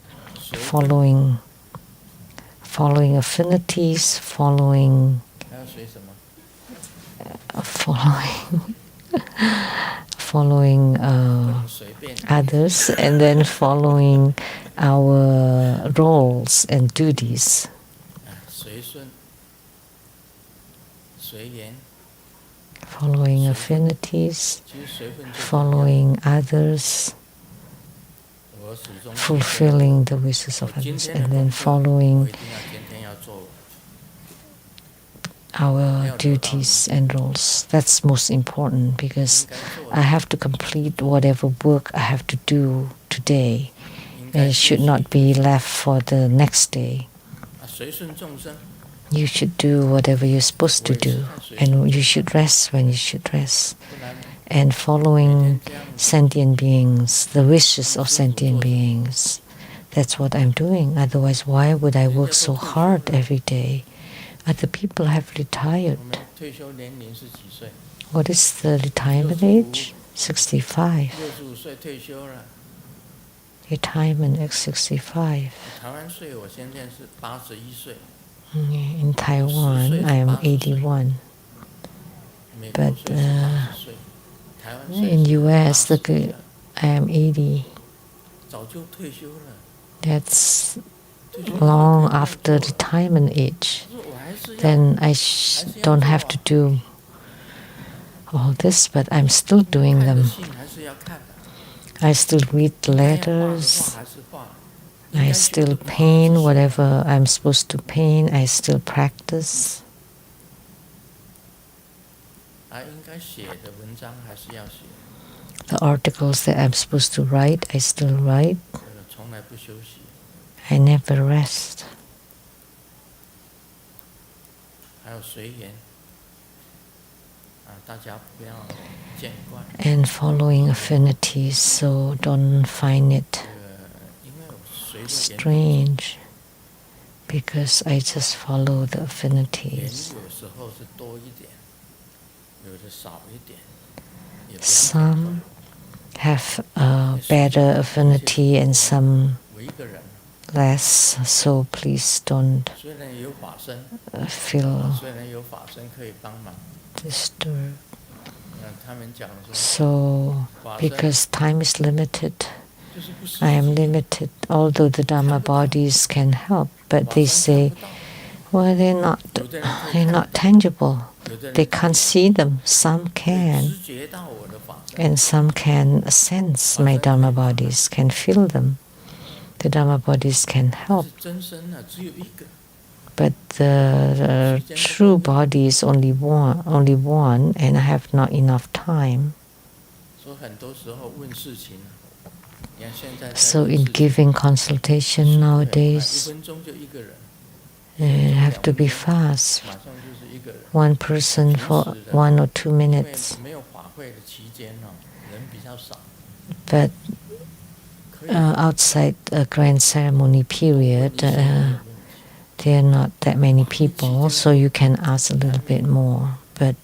Speaker 3: following affinities, following others, and then following our roles and duties. Following affinities, following others, fulfilling the wishes of others, and then following our duties and roles. That's most important, because I have to complete whatever work I have to do today. It should not be left for the next day. You should do whatever you're supposed to do, and you should rest when you should rest. And following sentient beings, the wishes of sentient beings. That's what I'm doing. Otherwise, why would I work so hard every day? Other people have retired. What is the retirement age? 65. Retirement at 65. In Taiwan, I am 81. But in U.S., I am 80. That's long after retirement age. Then I don't have to do all this, but I'm still doing them. I still read letters. I still paint whatever I'm supposed to paint. I still practice. The articles that I'm supposed to write, I still write. I never rest. And following affinities, so don't find it strange because I just follow the affinities. Some have a better affinity and some less, so please don't feel disturbed. So, because time is limited, I am limited, although the Dharma bodies can help, but they say, well, they're not tangible. They can't see them. Some can, and some can sense my Dharma bodies, can feel them. The Dharma bodies can help. But the true body is only one, and I have not enough time. So in giving consultation nowadays, you have to be fast. One person for 1 or 2 minutes. But outside a grand ceremony period, there are not that many people, so you can ask a little bit more. But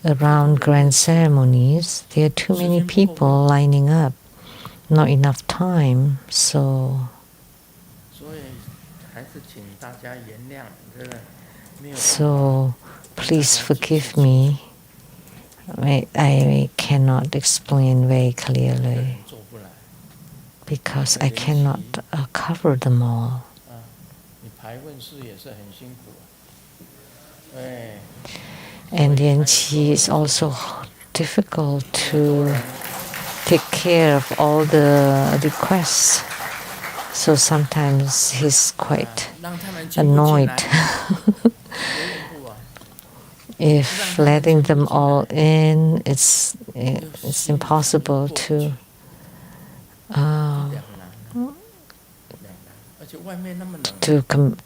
Speaker 3: around grand ceremonies, there are too many people lining up, not enough time, so please forgive me. I cannot explain very clearly because I cannot cover them all. And then she is also difficult to take care of all the requests. So sometimes he's quite annoyed. If letting them all in, it's impossible to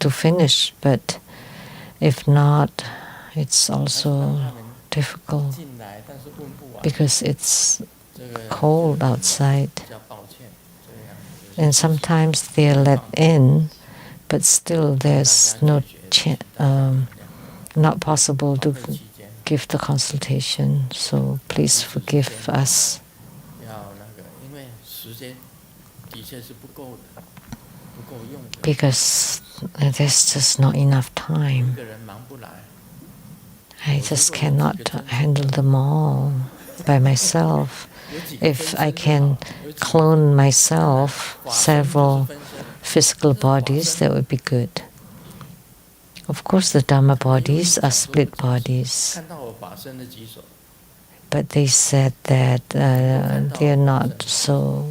Speaker 3: finish. But if not, it's also difficult because it's cold outside. And sometimes they are let in, but still there's not possible to give the consultation. So please forgive us. Because there's just not enough time. I just cannot handle them all by myself. If I can clone myself several physical bodies, that would be good. Of course, the Dharma bodies are split bodies. But they said that they are not so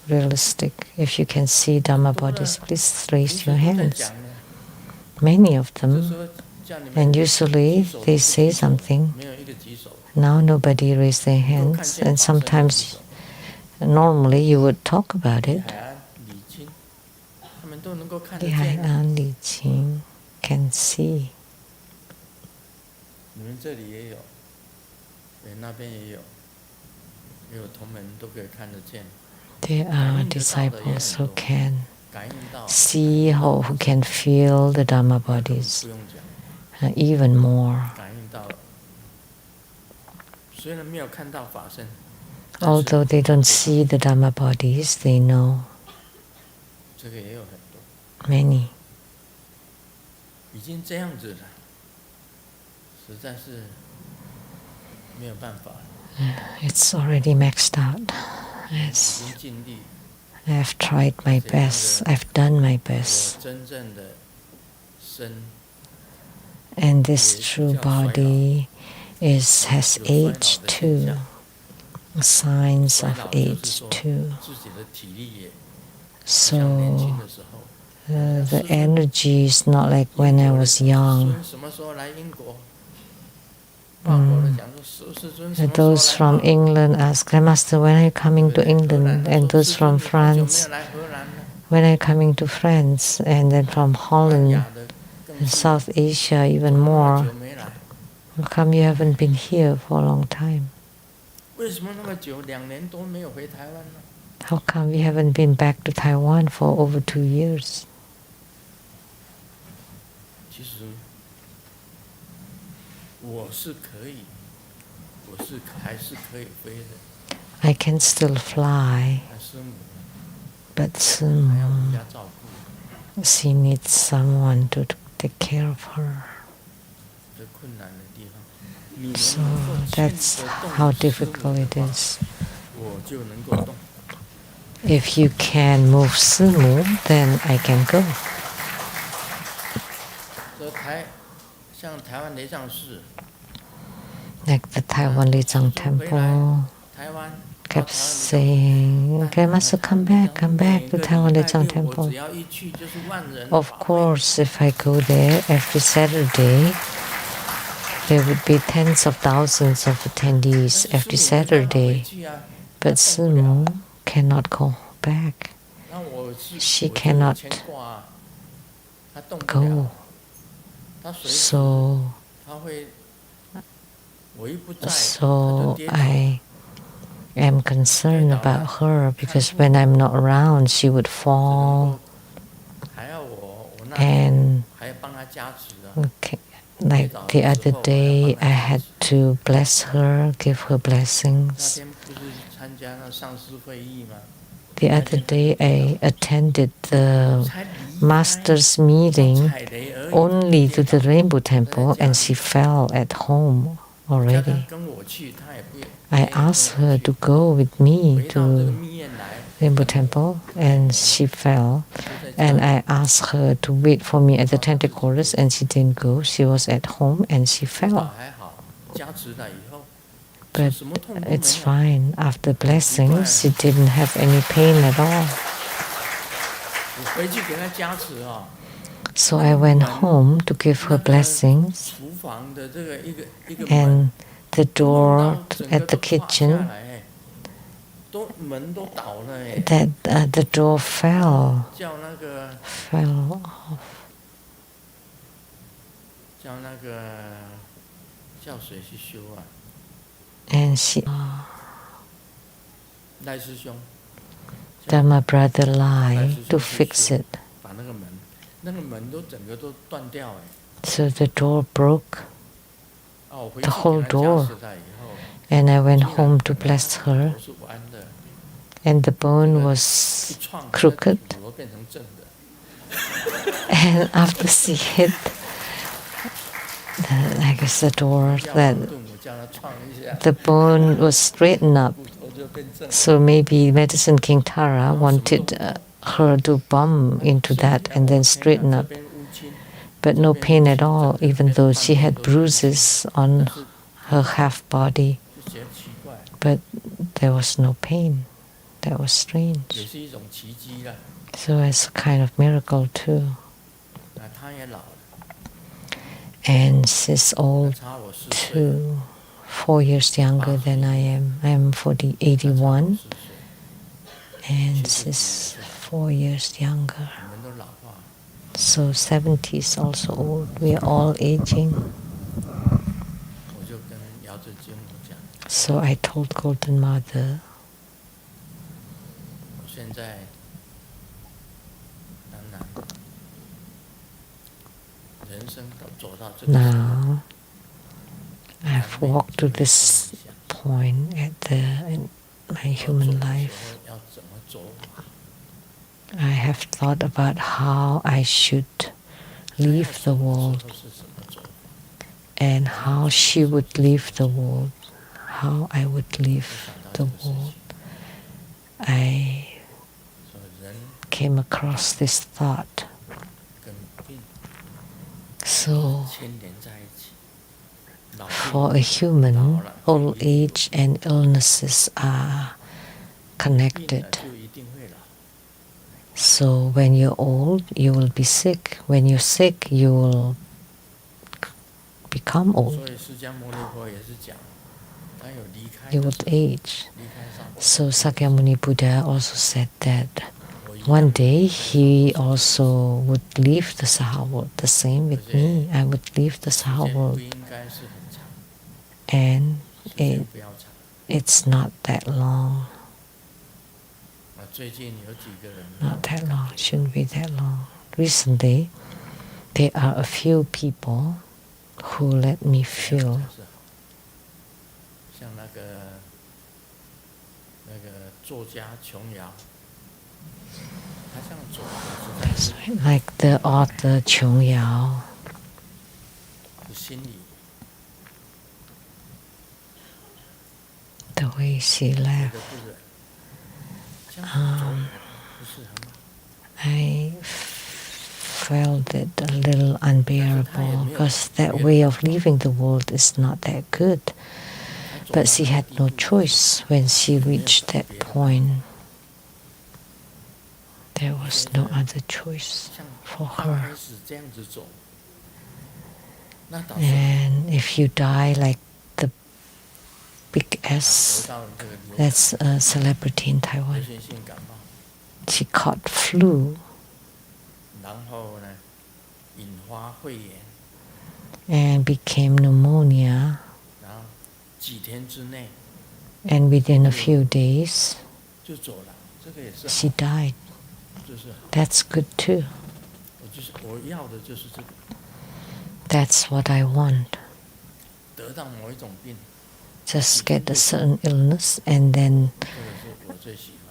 Speaker 3: realistic. If you can see Dharma bodies, please raise your hands. Many of them. And usually they say something. Now nobody raised their hands. And sometimes, normally you would talk about it. Lian, Li Ching can see. There are disciples who can see, who can feel the Dharma bodies even more. Although they don't see the Dharma bodies, they know. Many. It's already maxed out. Yes. I have tried my best. I've done my best. And this true body has age too. Signs of age too. So the energy is not like when I was young. Those from England ask, Grandmaster, when are you coming to England? And those from France, when are you coming to France? And then from Holland, South Asia, even more. How come you haven't been here for a long time? How come we haven't been back to Taiwan for over 2 years?
Speaker 5: 其实我是可以，还是可以飞的。
Speaker 3: I can still fly,
Speaker 5: 但师母
Speaker 3: but
Speaker 5: 还要人
Speaker 3: Simu,
Speaker 5: 家照顾，
Speaker 3: she needs someone to take care of her.
Speaker 5: 这困难的地方，你们
Speaker 3: So
Speaker 5: 能够牵
Speaker 3: that's
Speaker 5: 得动
Speaker 3: how
Speaker 5: 师母
Speaker 3: difficult
Speaker 5: 的
Speaker 3: it
Speaker 5: 话，
Speaker 3: is.
Speaker 5: 我就能够动。
Speaker 3: If you can move Simu, then I can go.
Speaker 5: 这像台湾雷藏寺，
Speaker 3: Like the Taiwan Lizang Temple
Speaker 5: 台湾
Speaker 3: kept saying, Grandmaster, come back to Taiwan Lizang
Speaker 5: 我
Speaker 3: Temple.
Speaker 5: 只要一去就是万人。
Speaker 3: Of course, if I go there every Saturday, there would be tens of thousands of attendees every Saturday. But Simu cannot go back.
Speaker 5: 那我
Speaker 3: She
Speaker 5: 我就有
Speaker 3: cannot
Speaker 5: 牵挂啊，她动不
Speaker 3: go.
Speaker 5: 了，她随时
Speaker 3: So,
Speaker 5: 她会，我一不在，她就
Speaker 3: so
Speaker 5: 跌倒。
Speaker 3: I am concerned about her because when I'm not around, she would fall.
Speaker 5: 还要我那
Speaker 3: And
Speaker 5: 还要帮她加持啊。
Speaker 3: okay, like the other day, I had to bless her, give her
Speaker 5: 那
Speaker 3: blessings.
Speaker 5: 天不是参加那上师会议吗？
Speaker 3: The other day, I attended the
Speaker 5: 才离开
Speaker 3: master's meeting
Speaker 5: 踩雷而已
Speaker 3: only to the Rainbow Temple, and she fell at home
Speaker 5: 叫她
Speaker 3: already.
Speaker 5: 跟我去，她也不愿
Speaker 3: I asked her to go with me
Speaker 5: 回到这个
Speaker 3: to
Speaker 5: 密院来，
Speaker 3: Rainbow Temple, and she fell. And I asked her to wait for me at the tent quarters, and she didn't go. She was at home, and she
Speaker 5: 倒
Speaker 3: fell.
Speaker 5: 还好，加持了以后，
Speaker 3: But
Speaker 5: 什么痛都
Speaker 3: it's
Speaker 5: 没有。
Speaker 3: fine. After blessings, she didn't have any pain at all.
Speaker 5: 我回去给她加持啊，
Speaker 3: So I went home to give her
Speaker 5: 那个
Speaker 3: blessings,
Speaker 5: 厨房的这个一个门
Speaker 3: and the
Speaker 5: 弄
Speaker 3: door
Speaker 5: 到整个
Speaker 3: at the
Speaker 5: 都垮下
Speaker 3: kitchen,
Speaker 5: 来，都门都倒了哎，
Speaker 3: that the door fell
Speaker 5: 叫那个
Speaker 3: off.
Speaker 5: 叫谁去修啊？
Speaker 3: And she,
Speaker 5: 赖师兄，
Speaker 3: Dharma brother Lai to fix it.
Speaker 5: 把那个门都整个都断掉哎。
Speaker 3: So the door broke,
Speaker 5: 啊，我回
Speaker 3: the
Speaker 5: 去
Speaker 3: whole
Speaker 5: 给她加
Speaker 3: door.
Speaker 5: 持了以后，
Speaker 3: And I went home to bless her,
Speaker 5: 头是弯的，
Speaker 3: and the bone
Speaker 5: 一
Speaker 3: was
Speaker 5: 撞
Speaker 3: crooked.
Speaker 5: 骨头变成正的。
Speaker 3: And after she hit, I guess the door,
Speaker 5: 叫
Speaker 3: that
Speaker 5: 矛盾，我叫她撞一下，
Speaker 3: the bone was straightened up.
Speaker 5: 骨头就变正。
Speaker 3: So maybe Medicine King Tara wanted her to bump into that and then straighten
Speaker 5: 这
Speaker 3: up.
Speaker 5: 边乌青，
Speaker 3: But no pain at all, even though she had bruises on her half body.
Speaker 5: 就觉得奇怪，
Speaker 3: But there was no pain. That was
Speaker 5: 也
Speaker 3: strange.
Speaker 5: 是一种奇迹啦。
Speaker 3: So it's a kind of miracle too.
Speaker 5: 那她也老了，
Speaker 3: And she's
Speaker 5: 她
Speaker 3: old
Speaker 5: 差我4岁，
Speaker 3: too, 4 years younger than I am. I'm 81,
Speaker 5: 40岁，
Speaker 3: and she's 4 years younger.
Speaker 5: 你们都老化了。
Speaker 3: So 70 is also old. We are all aging.
Speaker 5: 我就跟姚志金我讲，
Speaker 3: So I told Golden Mother,
Speaker 5: 我现在当然人生走到这个时候，
Speaker 3: now I've walked to this point in my human
Speaker 5: 走的
Speaker 3: life.
Speaker 5: 时候要怎么走法？
Speaker 3: I have thought about how I should leave the
Speaker 5: 要
Speaker 3: world
Speaker 5: 走的时候是怎么走法？
Speaker 3: and how she would leave the world, how I would leave
Speaker 5: 我想到这
Speaker 3: the
Speaker 5: 个事
Speaker 3: world.
Speaker 5: 情，
Speaker 3: I
Speaker 5: 说人
Speaker 3: came across this thought.
Speaker 5: 跟病
Speaker 3: So
Speaker 5: 牵连在一起。老
Speaker 3: for
Speaker 5: 病
Speaker 3: a human, old age and illnesses are
Speaker 5: 病了
Speaker 3: connected.
Speaker 5: 就一定会老。
Speaker 3: So when you're old, you will be sick. When you're sick, you will become
Speaker 5: 所
Speaker 3: old.
Speaker 5: 以释迦牟尼佛也是讲，他有离开
Speaker 3: You
Speaker 5: 的
Speaker 3: would
Speaker 5: 时候，
Speaker 3: age.
Speaker 5: 离开上佛。
Speaker 3: So Sakyamuni Buddha also said that
Speaker 5: 我一样
Speaker 3: one day he also would leave the Saha world. The same with me. I would leave the
Speaker 5: 时
Speaker 3: Saha
Speaker 5: 间不
Speaker 3: world.
Speaker 5: 应该是很长，
Speaker 3: And
Speaker 5: 时间
Speaker 3: it,
Speaker 5: 不要长。
Speaker 3: it's not that long. Not that long, shouldn't be that long. Recently, there are a few people who let me feel like the author Chong-yao. The way she left, I felt it a little unbearable because that way of leaving the world is not that good. But she had no choice when she reached that point. There was no other choice for her. And if you die like the big S, that's a celebrity in Taiwan. She caught flu and became pneumonia, and within a few days she died. That's good too. That's what I want. Just get a certain illness and then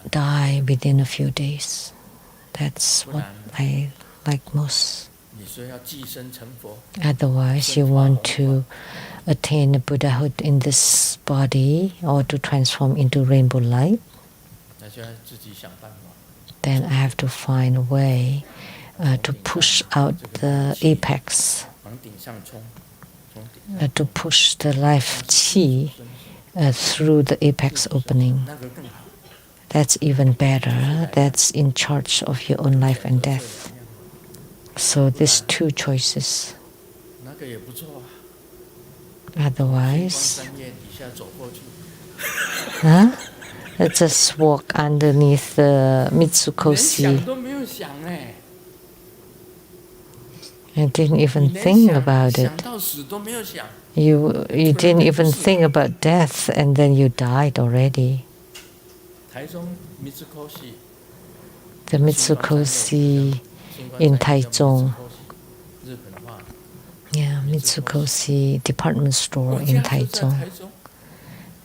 Speaker 3: die within a few days. That's what I like most. Otherwise, you want to attain Buddhahood in this body or to transform into rainbow light, then I have to find a way to push out the apex, to push the life chi through the apex opening. That's even better. That's in charge of your own life and death. So there's two choices. Otherwise, let's just walk underneath the Mitsukoshi. I didn't even think about it. You didn't even think about death, and then you died already. The Mitsukoshi in Taichung. Yeah, Mitsukoshi department store in Taichung.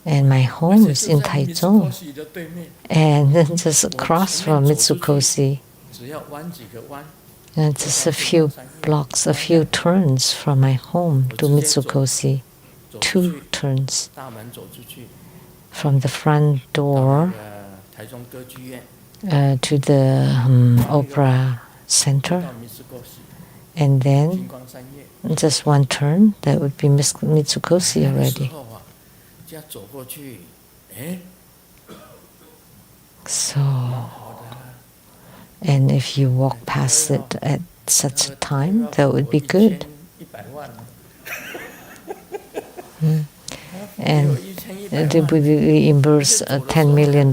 Speaker 3: And my home is in Taichung. And then just across from Mitsukoshi. And just a few blocks, a few turns from my home to Mitsukoshi. 2 turns. From the front door to the opera center. And then just 1 turn, that would be Mitsukoshi already. So, and if you walk past it at such a time, that would be good. And they would reimburse $10 million.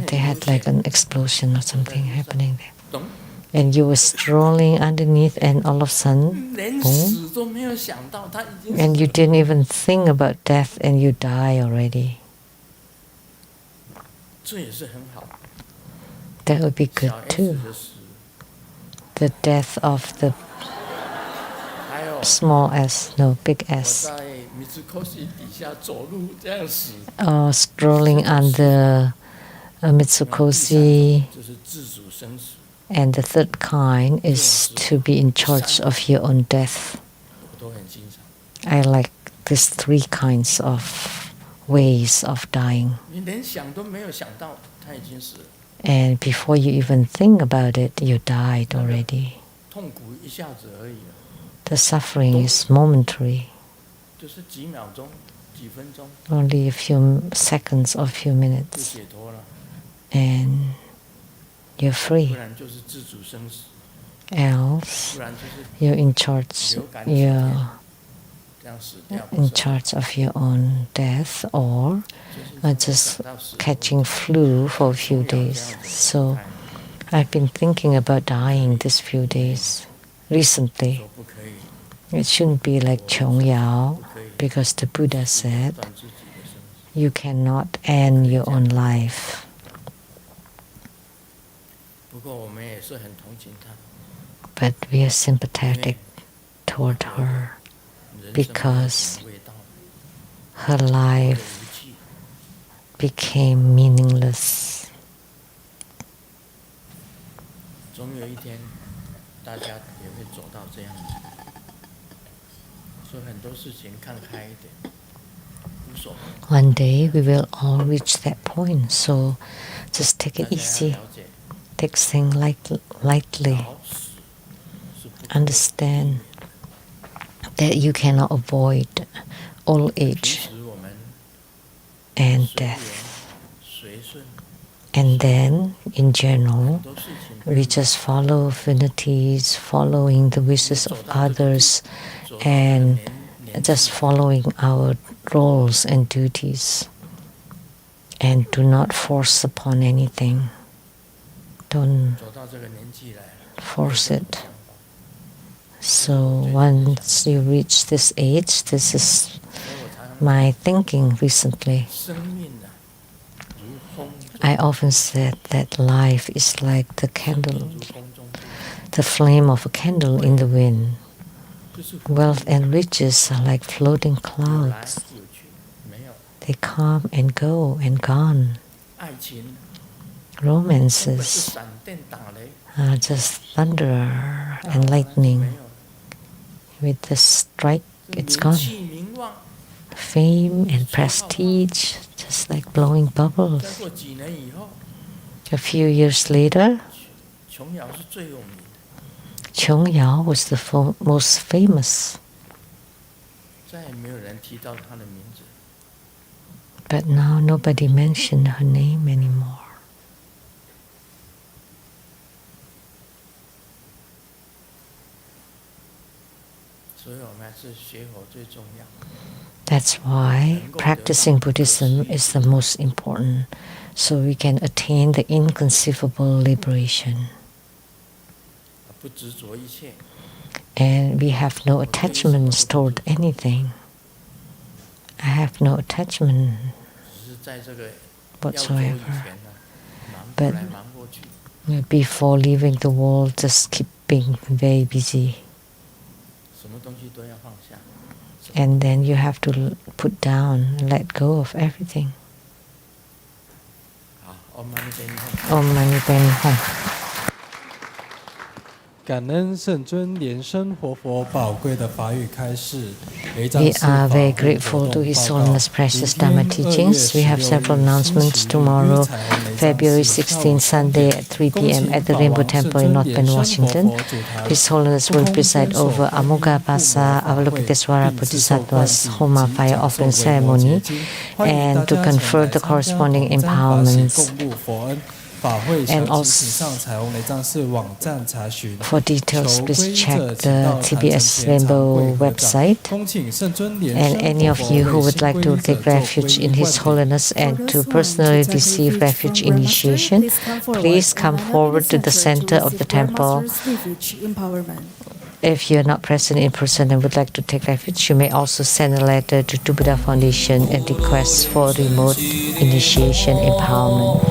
Speaker 3: They had like an explosion or something happening there. And you were strolling underneath, and all of a sudden, boom, and you didn't even think about death, and you die already. That would be good too. The death of the small s, no, big S. Or strolling under Mitsukoshi. And the third kind is to be in charge of your own death. I like these 3 kinds of ways of dying. And before you even think about it, you died already. The suffering is momentary. Only a few seconds or few minutes. And you're free. Else, you're in charge. You're in charge of your own death, or just catching flu for a few days. So, I've been thinking about dying these few days recently. It shouldn't be like Chong-yao, because the Buddha said you cannot end your own life. But we are sympathetic toward her because her life became meaningless. One day we will all reach that point, so just take it easy, take things lightly. Understand that you cannot avoid old age and death. And then, in general, we just follow affinities, following the wishes of others, and just following our roles and duties, and do not force upon anything. Don't force it. So once you reach this age, this is my thinking recently. I often said that life is like the candle, the flame of a candle in the wind. Wealth and riches are like floating clouds. They come and go and gone. Romances are just thunder and lightning. With the strike, it's gone. Fame and prestige, just like blowing bubbles. A few years later, Chong-yao was the most famous. But now nobody mentioned her name anymore. That's why practicing Buddhism is the most important, so we can attain the inconceivable liberation. And we have no attachments toward anything. I have no attachment whatsoever. But before leaving the world, just keep being very busy. And then you have to put down, let go of everything. Om Mani Padme Hum.
Speaker 1: 感恩圣尊莲生活佛宝贵的法语开示。
Speaker 3: We are very grateful to His Holiness Precious Dharma teachings. We have several announcements tomorrow, February 16, Sunday at 3 p.m. at the Rainbow Temple in North Bend, Washington. His Holiness will preside over Amoghapasa Avalokitesvara Bodhisattva's Homa fire offering ceremony and to confer the corresponding empowerments. And also, for details, please check the TBS Rainbow website. And any of you who would like to take refuge in His Holiness and to personally receive refuge initiation, please come forward to the center of the temple. If you are not present in person and would like to take refuge, you may also send a letter to Buddha Foundation and request for remote initiation empowerment.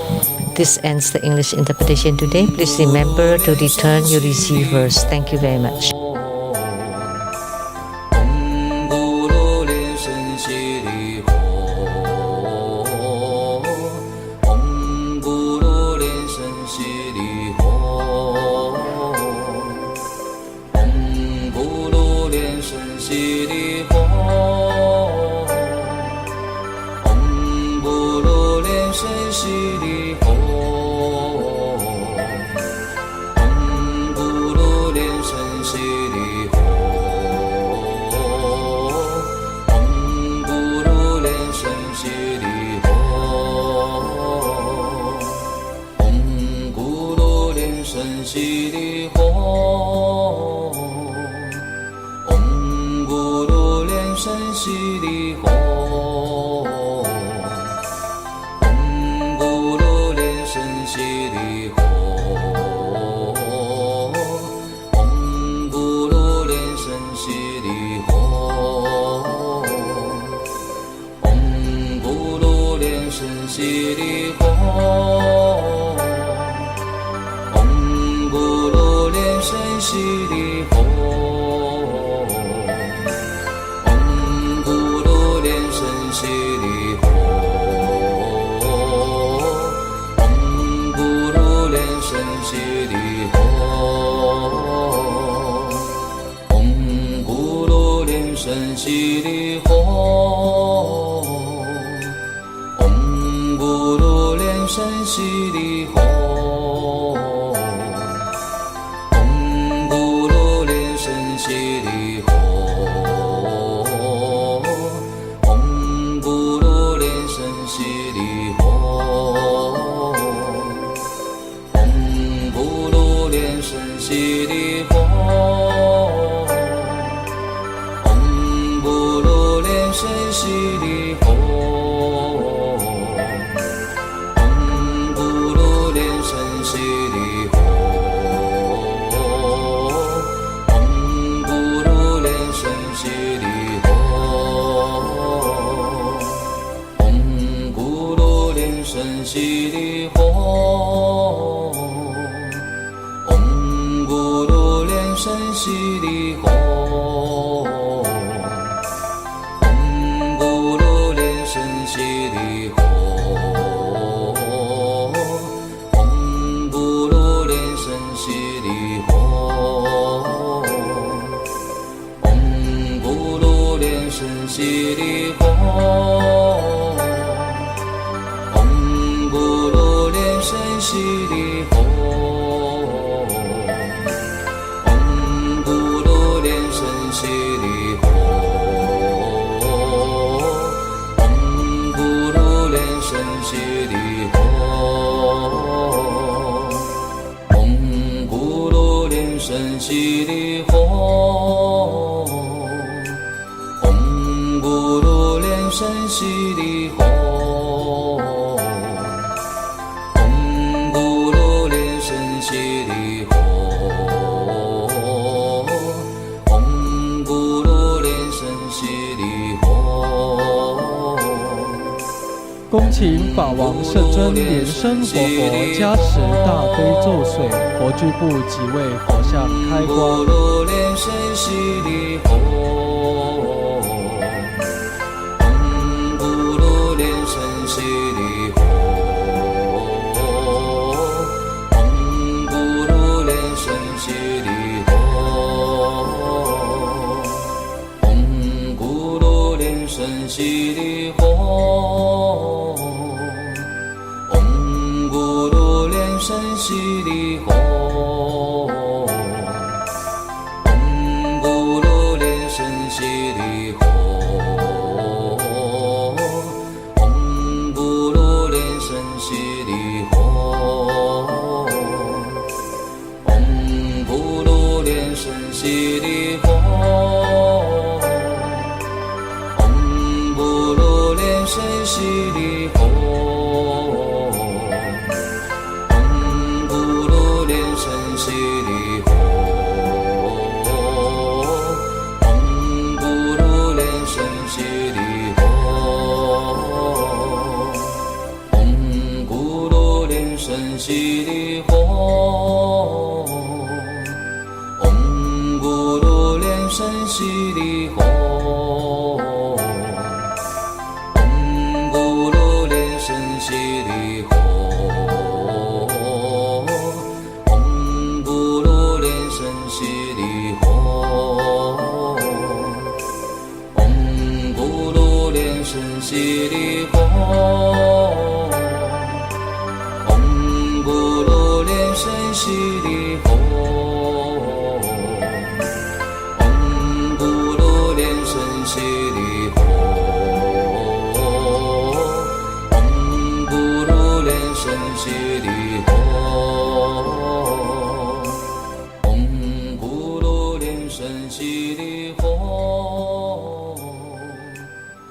Speaker 3: This ends the English interpretation today. Please remember to return your receivers. Thank you very much.
Speaker 6: Om 悉利吽，唵咕噜连声悉利吽，唵咕噜连声悉利吽，唵咕噜连声悉利吽，唵咕噜连声悉利吽。
Speaker 1: 恭请法王圣尊莲生活佛加持大悲咒水，佛具部即为佛像开光。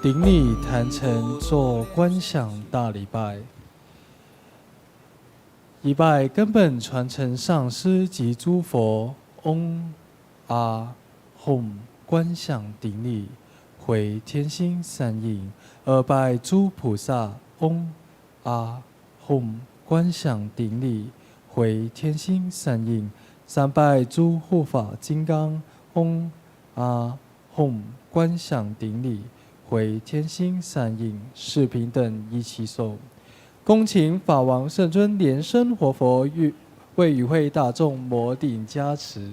Speaker 1: 顶礼坛城做观想大礼拜，礼拜根本传承上师及诸佛，嗡阿吽观想顶礼，回天心三应，二拜诸菩萨，嗡阿吽观想顶礼，回天心三应，三拜诸护法金刚，嗡啊吽，观想顶礼，回天心善应，是平等一起手。恭请法王圣尊莲生活佛为与会大众摩顶加持。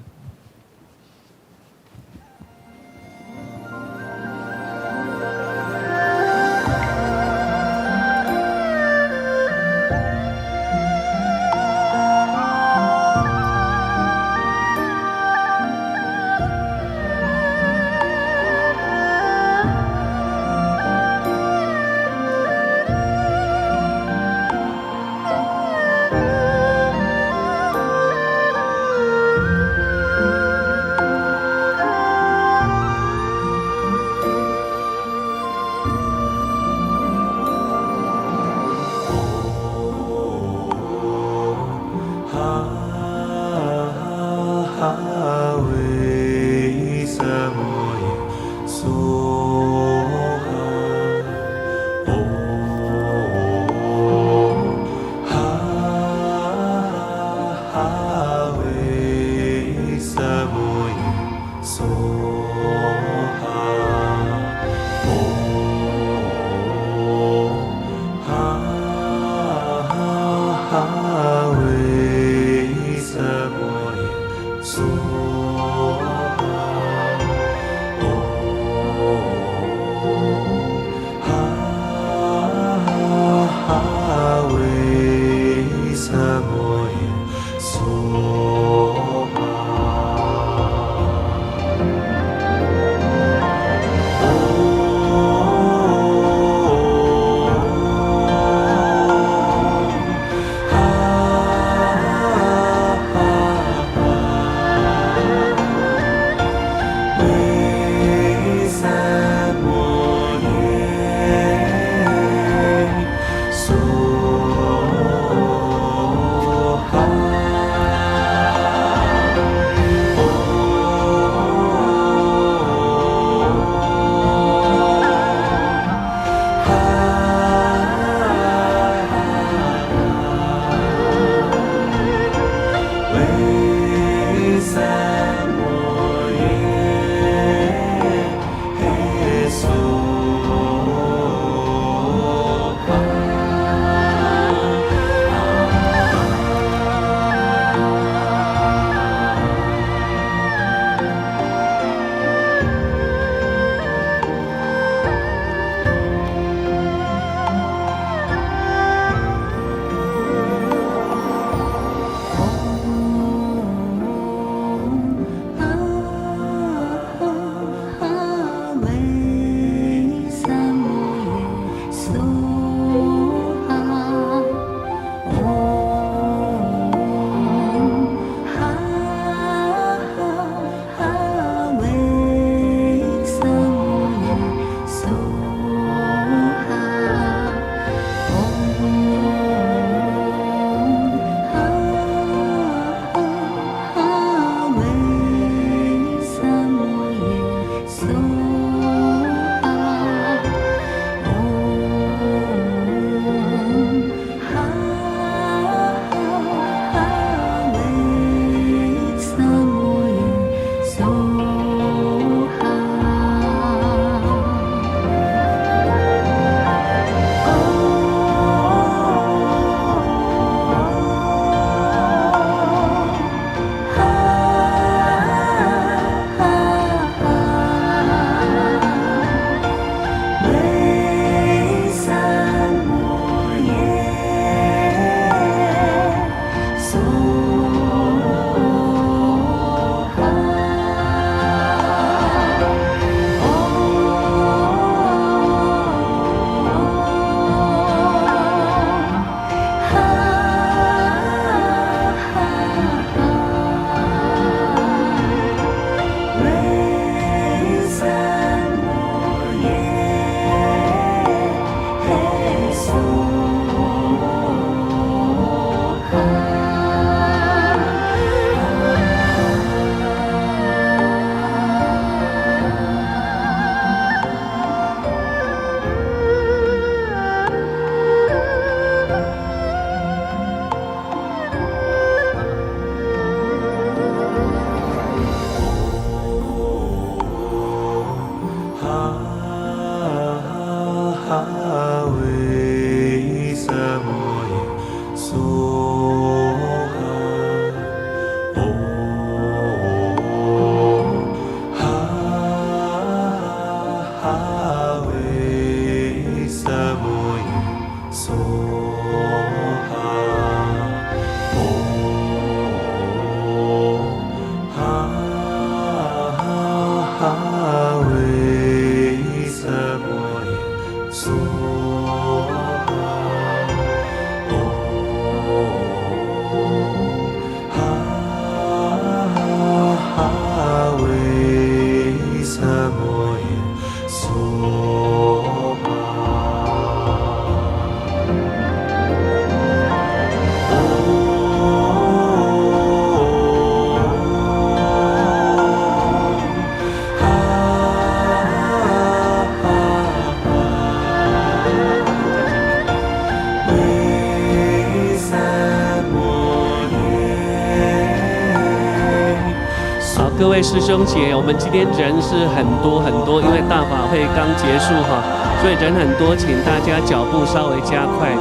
Speaker 7: 各位师兄姐，我们今天人是很多，因为大法会刚结束哈，所以人很多，请大家脚步稍微加快。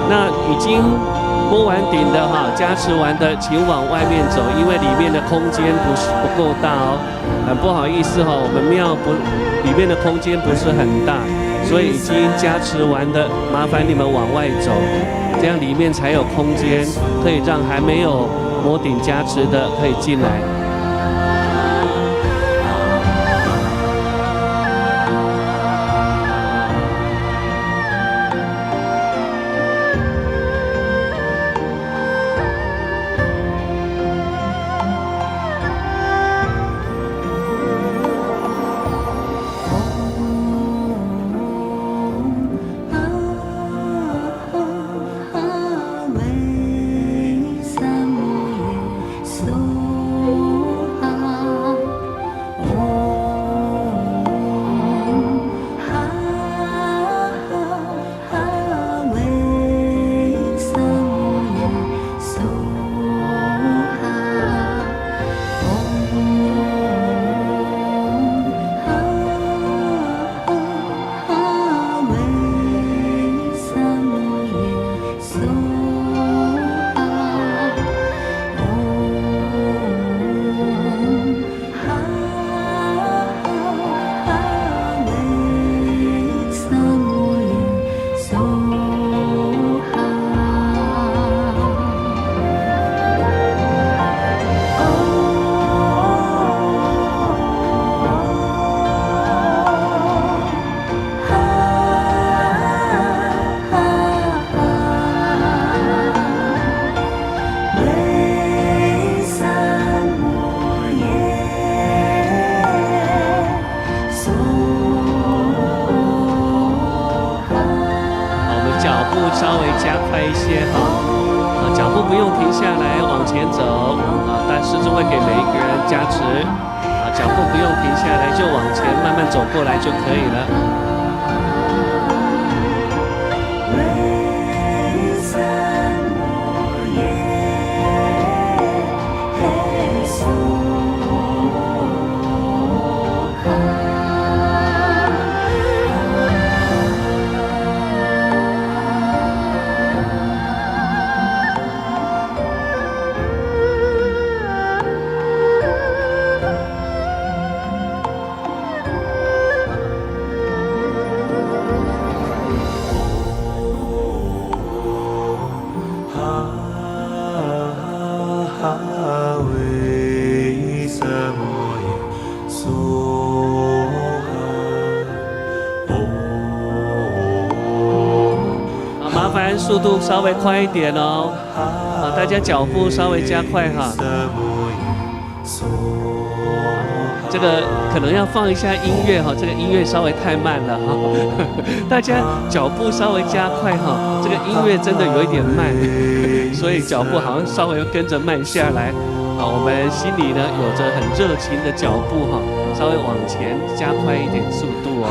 Speaker 7: 那已经摸完顶的哈，加持完的，请往外面走，因为里面的空间不够大哦。很不好意思哈，我们庙里面的空间不是很大，所以已经加持完的，麻烦你们往外走，这样里面才有空间，可以让还没有摸顶加持的可以进来。速度稍微快一点哦，大家脚步稍微加快哈。这个可能要放一下音乐哈，这个音乐稍微太慢了哈，大家脚步稍微加快哈，这个音乐真的有一点慢，所以脚步好像稍微跟着慢下来。我们心里呢有着很热情的脚步哈，稍微往前加快一点速度哦。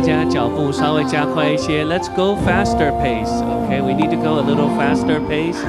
Speaker 7: 家脚步稍微加快一些。Let's go faster pace. Okay, we need to go a little faster pace.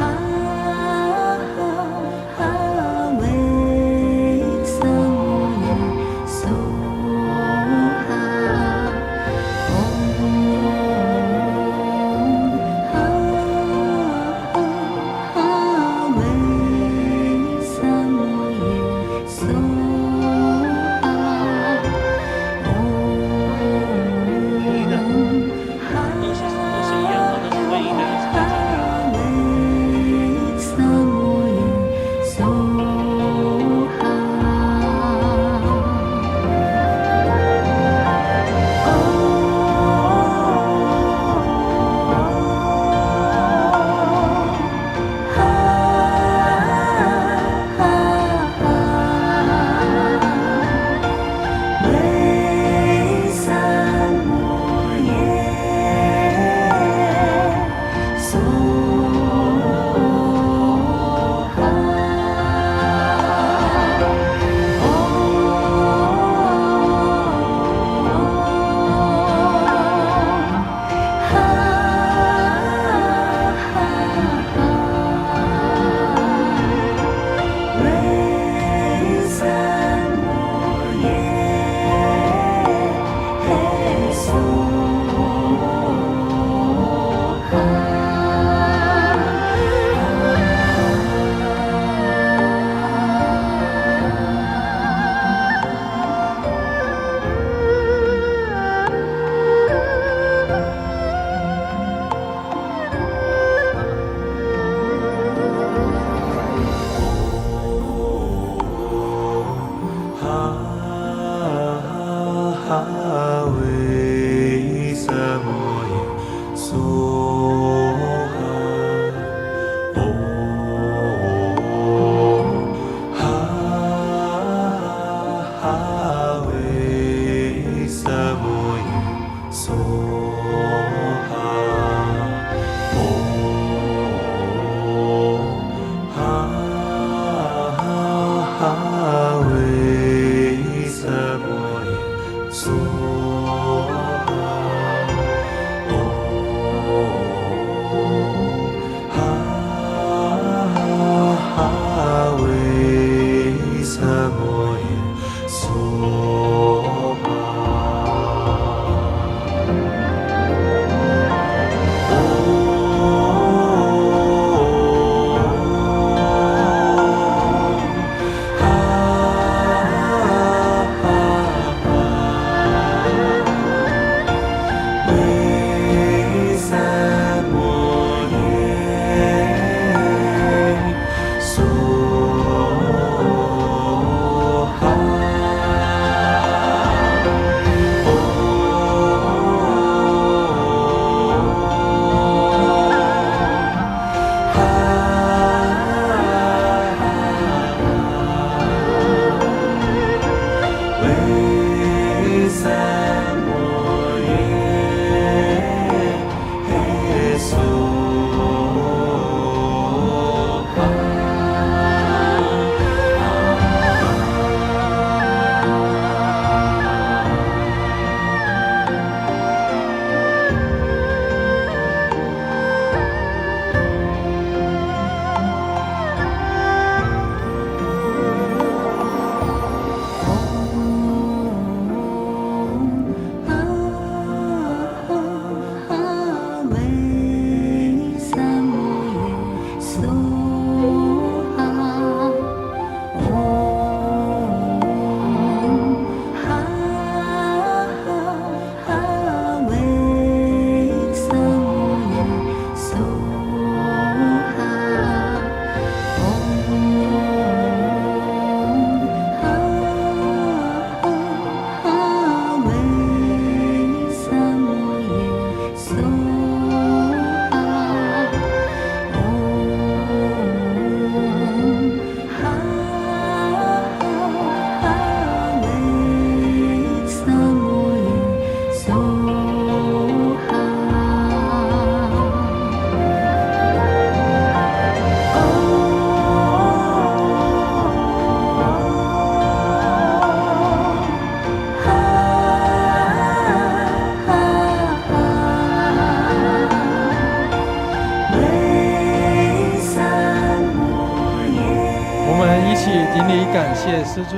Speaker 1: 我们一起顶礼感谢师尊。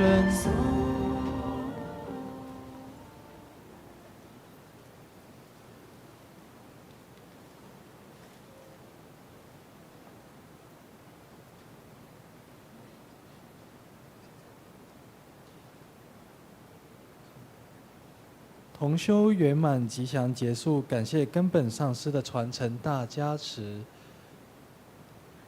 Speaker 1: 同修圆满吉祥结束，感谢根本上师的传承大加持。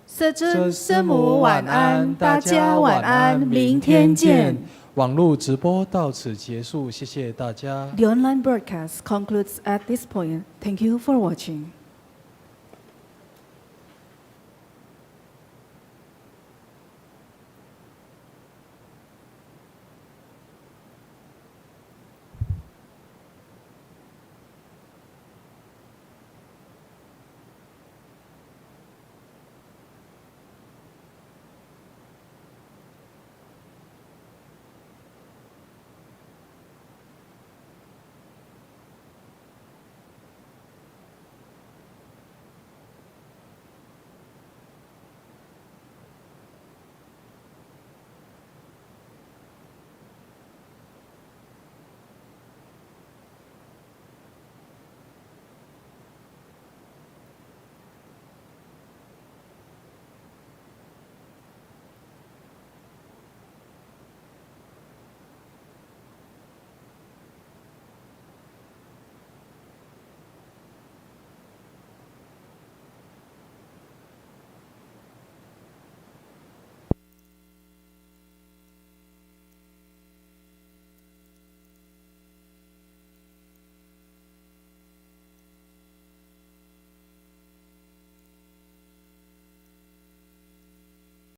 Speaker 4: 师尊、师母晚安，大家晚安，明天见。
Speaker 1: 网络直播到此结束，谢谢大家。
Speaker 4: The online broadcast concludes at this point. Thank you for watching.